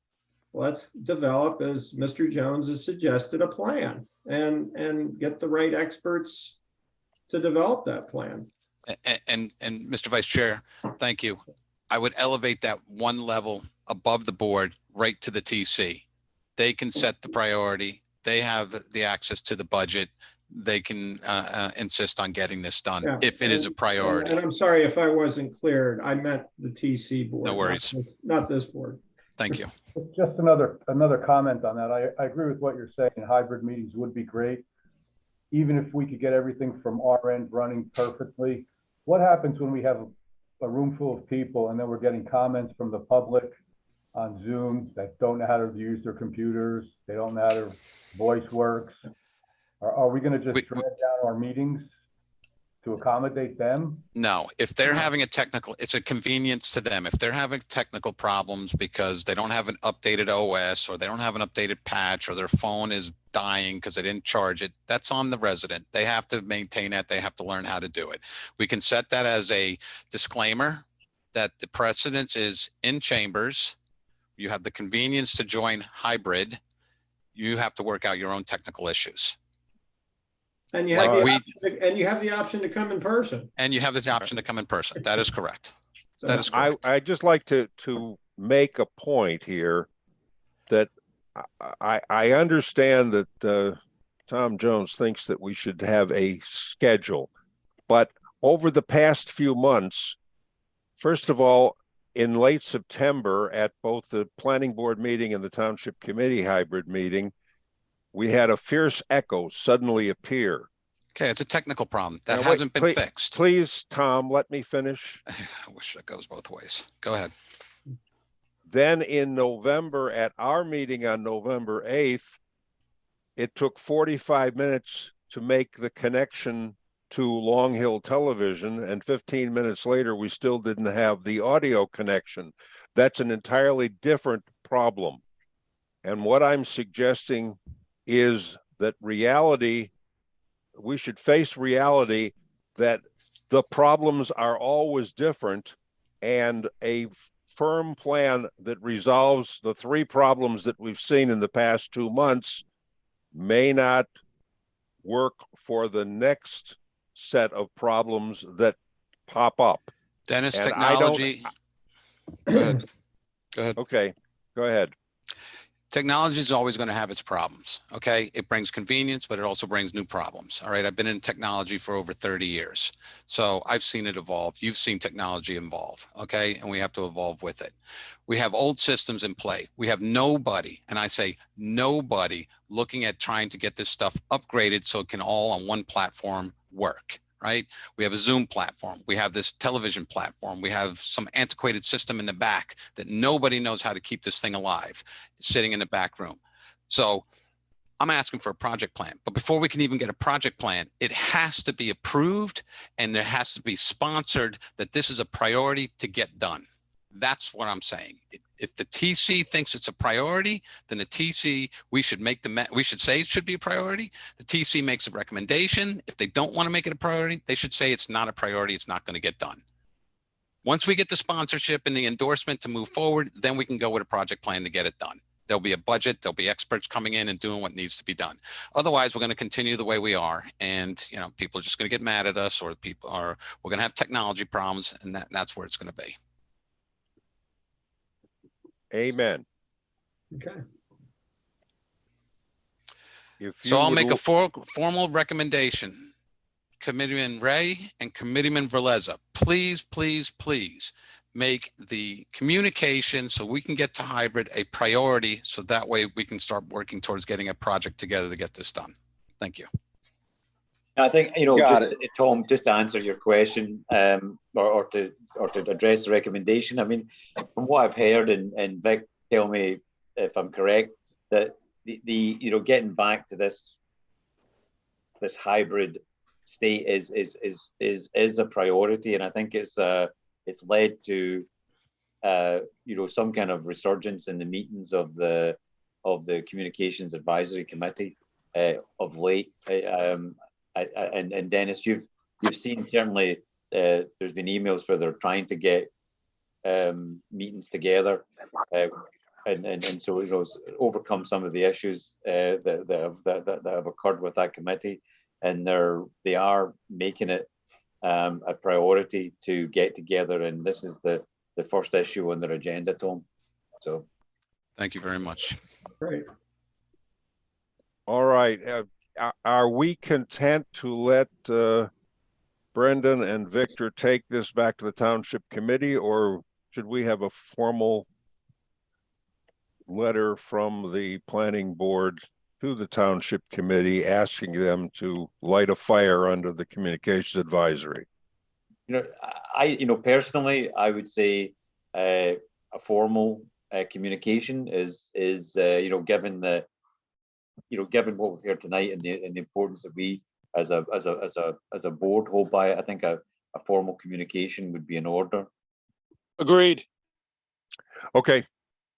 let's develop, as Mr. Jones has suggested, a plan and get the right experts to develop that plan. And Mr. Vice Chair, thank you. I would elevate that one level above the board right to the TC. They can set the priority. They have the access to the budget. They can insist on getting this done if it is a priority. And I'm sorry if I wasn't clear. I meant the TC board. No worries. Not this board. Thank you. Just another comment on that. I agree with what you're saying. Hybrid meetings would be great. Even if we could get everything from our end running perfectly, what happens when we have a room full of people and then we're getting comments from the public on Zoom that don't know how to use their computers? They don't know how their voice works. Are we going to just drag down our meetings to accommodate them? No, if they're having it's a convenience to them. If they're having technical problems because they don't have an updated OS or they don't have an updated patch or their phone is dying because they didn't charge it, that's on the resident. They have to maintain that. They have to learn how to do it. We can set that as a disclaimer that the precedence is in chambers. You have the convenience to join hybrid. You have to work out your own technical issues. And you have the option to come in person. And you have the option to come in person. That is correct. So that is correct. I'd just like to make a point here that I understand that Tom Jones thinks that we should have a schedule, but over the past few months, first of all, in late September at both the planning board meeting and the township committee hybrid meeting, we had a fierce echo suddenly appear. Okay, it's a technical problem that hasn't been fixed. Please, Tom, let me finish. I wish that goes both ways. Go ahead. Then in November, at our meeting on November 8th, it took 45 minutes to make the connection to Long Hill Television, and 15 minutes later, we still didn't have the audio connection. That's an entirely different problem. And what I'm suggesting is that we should face reality that the problems are always different, and a firm plan that resolves the three problems that we've seen in the past 2 months may not work for the next set of problems that pop up. Dennis, and technology. Go ahead. Go ahead. Okay, go ahead. Technology is always going to have its problems. Okay. It brings convenience, but it also brings new problems. All right. I've been in technology for over 30 years. So I've seen it evolve. You've seen technology evolve. Okay. And we have to evolve with it. We have old systems in play. We have nobody, and I say nobody, looking at trying to get this stuff upgraded so it can all on one platform work. Right? We have a Zoom platform. We have this television platform. We have some antiquated system in the back that nobody knows how to keep this thing alive, sitting in the back room. So I'm asking for a project plan. But before we can even get a project plan, it has to be approved and there has to be sponsored that this is a priority to get done. That's what I'm saying. If the TC thinks it's a priority, then the TC, we should say it should be a priority. The TC makes a recommendation. If they don't want to make it a priority, they should say it's not a priority. It's not going to get done. Once we get the sponsorship and the endorsement to move forward, then we can go with a project plan to get it done. There'll be a budget, there'll be experts coming in and doing what needs to be done. Otherwise, we're going to continue the way we are. And, you know, people are just going to get mad at us, or we're going to have technology problems, and that's where it's going to be. Amen. Okay. So I'll make a formal recommendation. Committeeman Ray and Committeeman Verleza, please, please, please make the communication so we can get to hybrid a priority, so that way we can start working towards getting a project together to get this done. Thank you. I think, you know, Tom, just to answer your question, or to address the recommendation. I mean, from what I've heard, and Vic, tell me if I'm correct, that the you know, getting back to this hybrid state is a priority, and I think it's led to you know, some kind of resurgence in the meetings of the Communications Advisory Committee of late. And Dennis, you've seen certainly there's been emails where they're trying to get meetings together, and so, you know, overcome some of the issues that have occurred with that committee, and they are making it a priority to get together, and this is the first issue on their agenda, Tom. So, thank you very much. Great. All right. Are we content to let Brendan and Victor take this back to the Township Committee, or should we have a formal letter from the Planning Board to the Township Committee asking them to light a fire under the Communications Advisory? You know, personally, I would say a formal communication is you know, given what we've heard tonight, and the importance that we as a board hold by it, I think a formal communication would be in order. Agreed. Okay,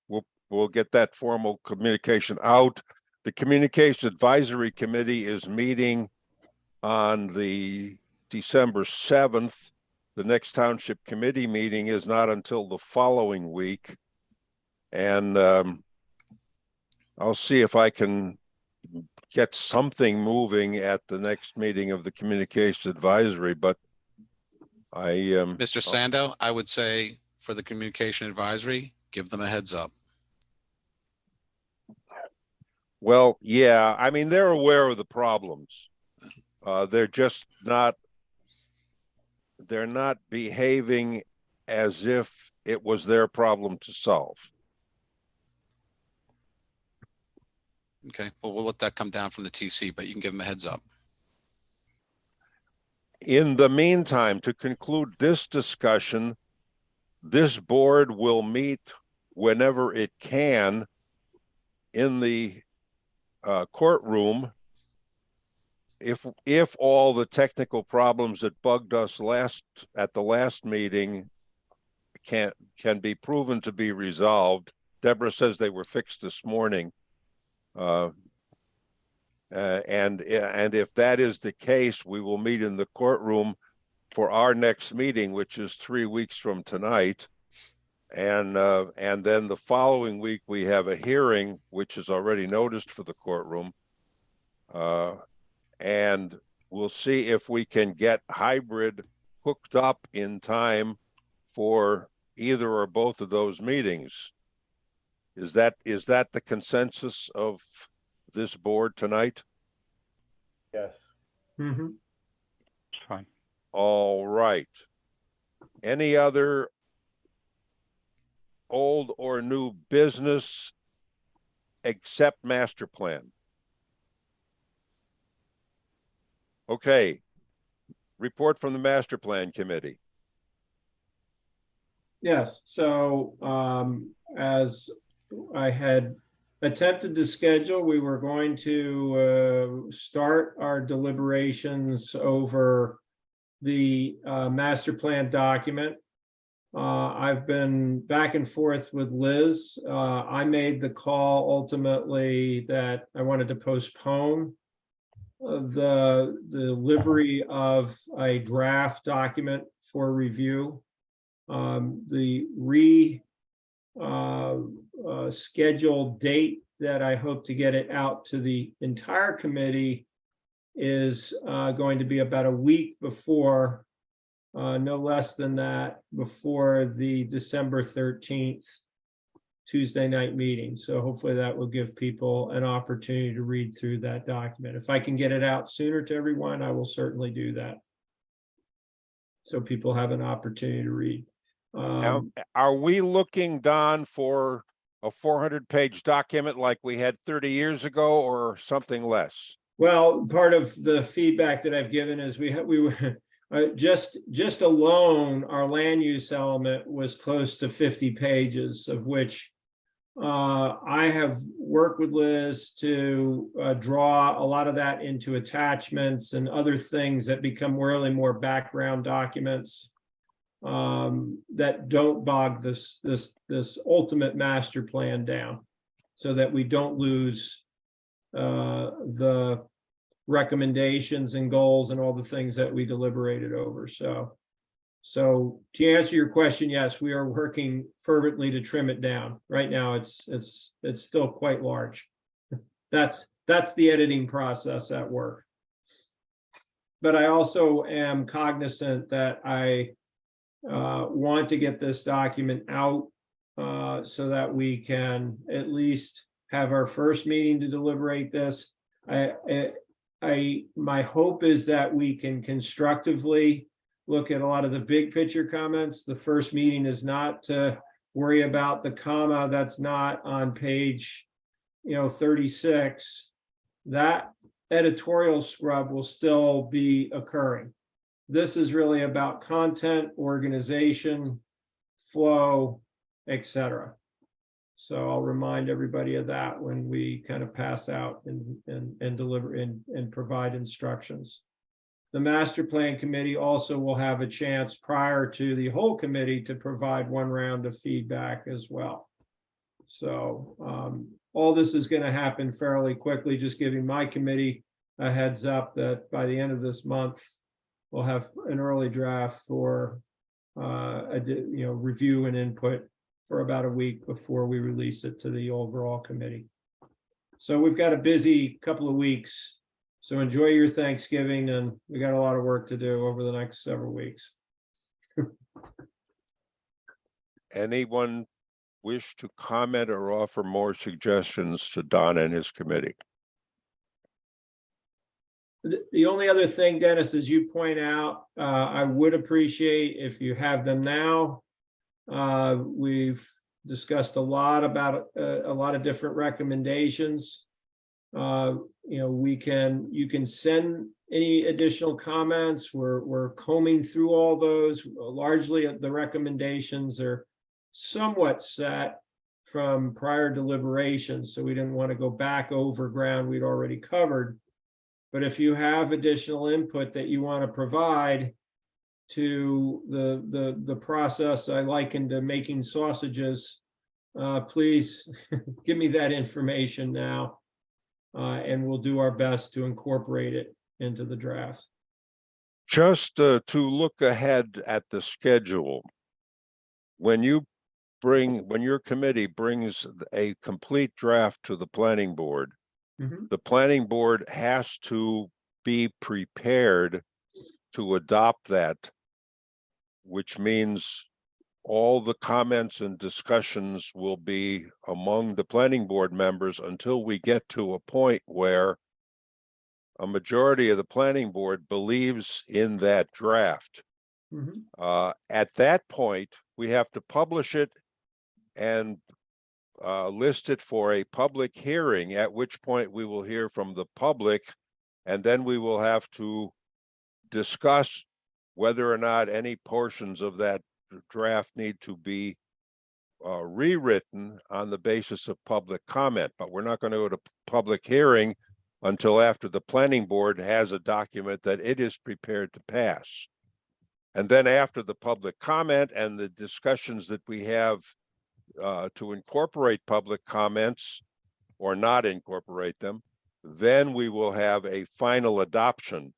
we'll get that formal communication out. The Communications Advisory Committee is meeting on the December 7th. The next Township Committee meeting is not until the following week. And I'll see if I can get something moving at the next meeting of the Communications Advisory, but Mr. Sando, I would say for the Communication Advisory, give them a heads up. Well, yeah, I mean, they're aware of the problems. They're just not, they're not behaving as if it was their problem to solve. Okay, well, we'll let that come down from the TC, but you can give them a heads up. In the meantime, to conclude this discussion, this board will meet whenever it can in the courtroom if all the technical problems that bugged us at the last meeting can be proven to be resolved. Deborah says they were fixed this morning. And if that is the case, we will meet in the courtroom for our next meeting, which is 3 weeks from tonight. And then the following week, we have a hearing, which is already noticed for the courtroom. And we'll see if we can get hybrid hooked up in time for either or both of those meetings. Is that the consensus of this board tonight? Yes. Mm-hmm. It's fine. All right. Any other old or new business except master plan? Okay. Report from the master plan committee. Yes, so as I had attempted to schedule, we were going to start our deliberations over the master plan document. I've been back and forth with Liz. I made the call ultimately that I wanted to postpone the delivery of a draft document for review The scheduled date that I hope to get it out to the entire committee is going to be about a week before, no less than that, before the December 13th Tuesday night meeting. So hopefully that will give people an opportunity to read through that document. If I can get it out sooner to everyone, I will certainly do that, so people have an opportunity to read. Now, are we looking, Don, for a 400-page document like we had 30 years ago, or something less? Well, part of the feedback that I've given is we were just alone, our land use element was close to 50 pages, of which I have worked with Liz to draw a lot of that into attachments and other things that become really more background documents that don't bog this ultimate master plan down, so that we don't lose the recommendations and goals and all the things that we deliberated over. So to answer your question, yes, we are working fervently to trim it down. Right now, it's still quite large. That's the editing process at work. But I also am cognizant that I want to get this document out so that we can at least have our first meeting to deliberate this. My hope is that we can constructively look at a lot of the big picture comments. The first meeting is not to worry about the comma that's not on page 36. That editorial scrub will still be occurring. This is really about content, organization, flow, etc. So I'll remind everybody of that when we kind of pass out and deliver and provide instructions. The master plan committee also will have a chance prior to the whole committee to provide one round of feedback as well. So all this is going to happen fairly quickly, just giving my committee a heads up that by the end of this month, we'll have an early draft for review and input for about a week before we release it to the overall committee. So we've got a busy couple of weeks. So enjoy your Thanksgiving, and we got a lot of work to do over the next several weeks. Anyone wish to comment or offer more suggestions to Don and his committee? The only other thing, Dennis, as you point out, I would appreciate if you have them now. We've discussed a lot about a lot of different recommendations. You can send any additional comments. We're combing through all those. Largely the recommendations are somewhat set from prior deliberations, so we didn't want to go back over ground we'd already covered. But if you have additional input that you want to provide to the process I likened to making sausages, please give me that information now, and we'll do our best to incorporate it into the draft. Just to look ahead at the schedule, when your committee brings a complete draft to the planning board, the planning board has to be prepared to adopt that, which means all the comments and discussions will be among the planning board members until we get to a point where a majority of the planning board believes in that draft. At that point, we have to publish it and list it for a public hearing, at which point we will hear from the public, and then we will have to discuss whether or not any portions of that draft need to be rewritten on the basis of public comment. But we're not going to go to public hearing until after the planning board has a document that it is prepared to pass. And then after the public comment and the discussions that we have to incorporate public comments or not incorporate them, then we will have a final adoption.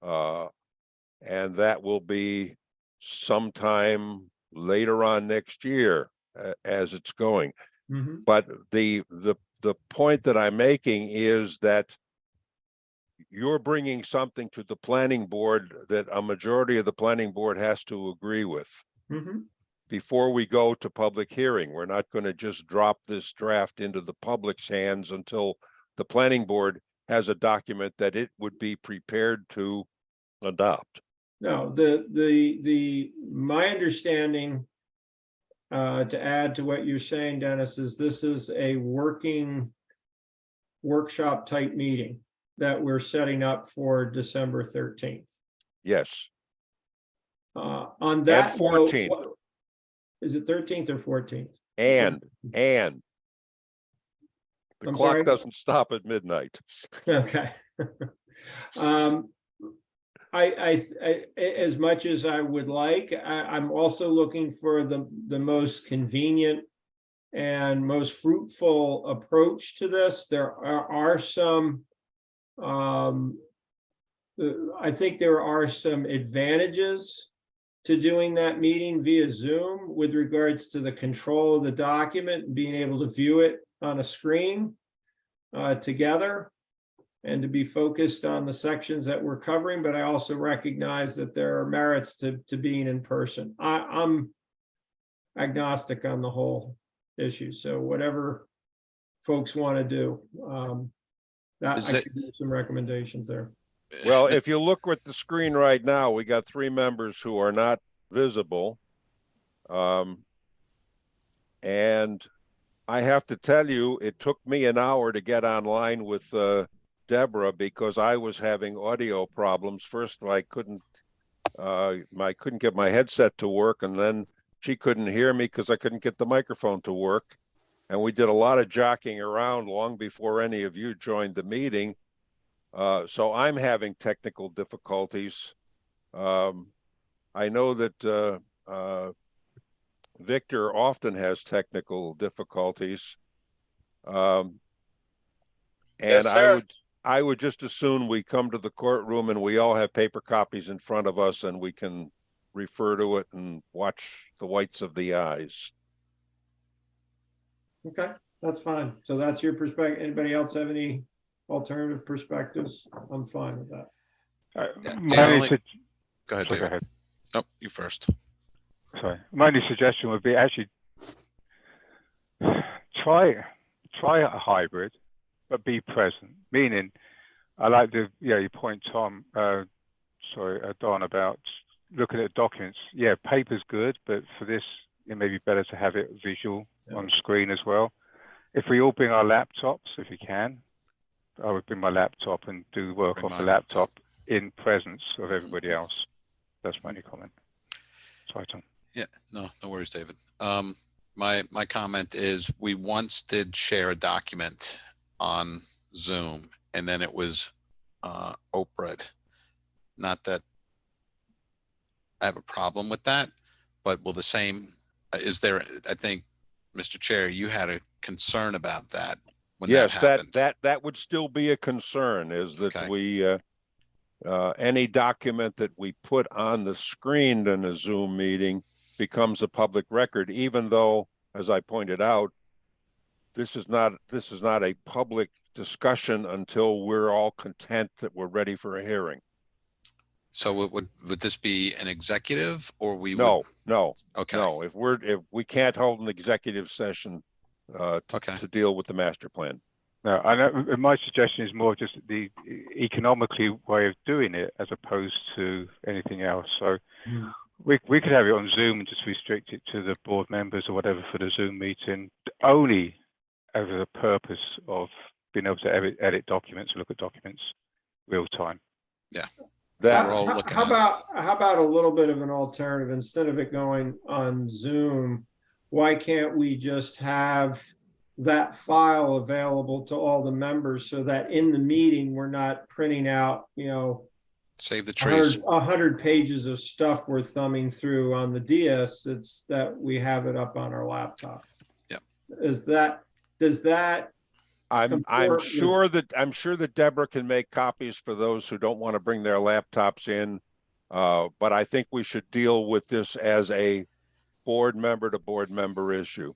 And that will be sometime later on next year as it's going. Mhm. But the point that I'm making is that you're bringing something to the planning board that a majority of the planning board has to agree with Mhm. before we go to public hearing. We're not going to just drop this draft into the public's hands until the planning board has a document that it would be prepared to adopt. No, my understanding, to add to what you're saying, Dennis, is this is a working workshop type meeting that we're setting up for December 13th. Yes, On that note, 14th. Is it 13th or 14th? and the I'm clock sorry? doesn't stop at midnight. Okay. I as much as I would like, I'm also looking for the most convenient and most fruitful approach to this. There are some, I think there are some advantages to doing that meeting via Zoom with regards to the control of the document and being able to view it on a screen together and to be focused on the sections that we're covering. But I also recognize that there are merits to being in person. I'm agnostic on the whole issue. So whatever folks want to do, that I could give some recommendations there. Well, if you look at the screen right now, we got 3 members who are not visible. And I have to tell you, it took me an hour to get online with Deborah because I was having audio problems. First, I couldn't get my headset to work, and then she couldn't hear me because I couldn't get the microphone to work. And we did a lot of jockeying around long before any of you joined the meeting. So I'm having technical difficulties. I know that Victor often has technical difficulties. And Yes, sir. I would just as soon we come to the courtroom and we all have paper copies in front of us and we can refer to it and watch the whites of the eyes. Okay, that's fine. So that's your perspective. Anybody else have any alternative perspectives? I'm fine with that. Go ahead, David. Nope, you first. Sorry. My only suggestion would be actually try a hybrid, but be present. Meaning, I like your point, Tom. Don, about looking at documents. Yeah, paper's good, but for this, it may be better to have it visual on screen as well. If we all bring our laptops, if we can, I would bring my laptop and do the work off the laptop in presence of everybody else. That's my only comment. Sorry, Tom. Yeah, no worries, David. My comment is we once did share a document on Zoom, and then it was Oprah. Not that I have a problem with that, but will the same, is there, I think, Mr. Chair, you had a concern about that when yes, that happened. that would still be a concern, is that Okay. we any document that we put on the screen in a Zoom meeting becomes a public record, even though, as I pointed out, this is not a public discussion until we're all content that we're ready for a hearing. So would this be an executive, or we No. Okay. No, if we can't hold an executive session to deal with the master plan. No, I know my suggestion is more just the economically way of doing it as opposed to anything else. So we could have it on Zoom and just restrict it to the board members or whatever for the Zoom meeting, only as a purpose of being able to edit documents or look at documents real time. Yeah. How about a little bit of an alternative? Instead of it going on Zoom, why can't we just have that file available to all the members so that in the meeting we're not printing out, save the trees, 100 pages of stuff we're thumbing through on the DS? It's that we have it up on our laptop. Yeah. Does that? I'm sure that Deborah can make copies for those who don't want to bring their laptops in. But I think we should deal with this as a board member to board member issue.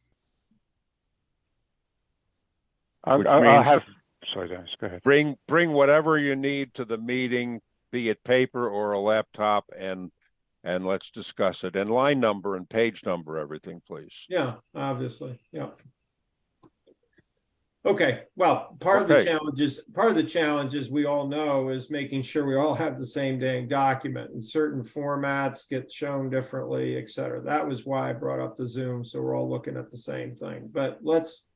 Which I means- have, sorry, Dennis, go ahead. Bring whatever you need to the meeting, be it paper or a laptop, and let's discuss it. And line number and page number, everything, please. Yeah, obviously, yeah. Okay, well, part of the challenges we all know is making sure we all have the same dang document, and certain formats get shown differently, et cetera. That was why I brought up the Zoom, so we're all looking at the same thing. But let's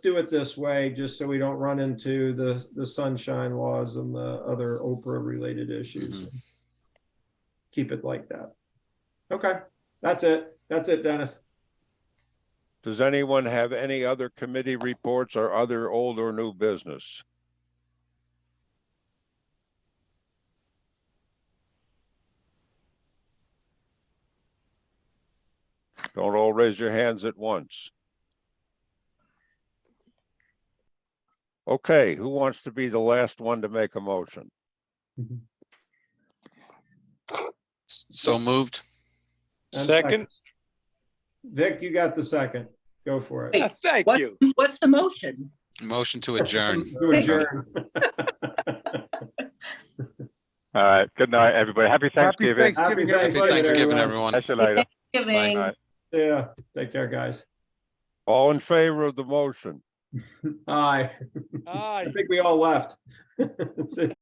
do it this way, just so we don't run into the sunshine laws and the other Oprah related issues. Keep it like that. Okay, that's it. That's it, Dennis. Does anyone have any other committee reports or other old or new business? Don't all raise your hands at once. Okay, who wants to be the last one to make a motion? So moved. And Second. Vic, you got the second. Go for it. Wait, Thank what- you. What's the motion? Motion to adjourn. To adjourn. All right, good night, everybody. Happy Happy Thanksgiving. Thanksgiving. Happy Happy everybody. Thanksgiving, everyone. Catch you later. Thanksgiving. Bye. Yeah, take care, guys. All in favor of the motion? Aye. Aye. I think we all left. That's it.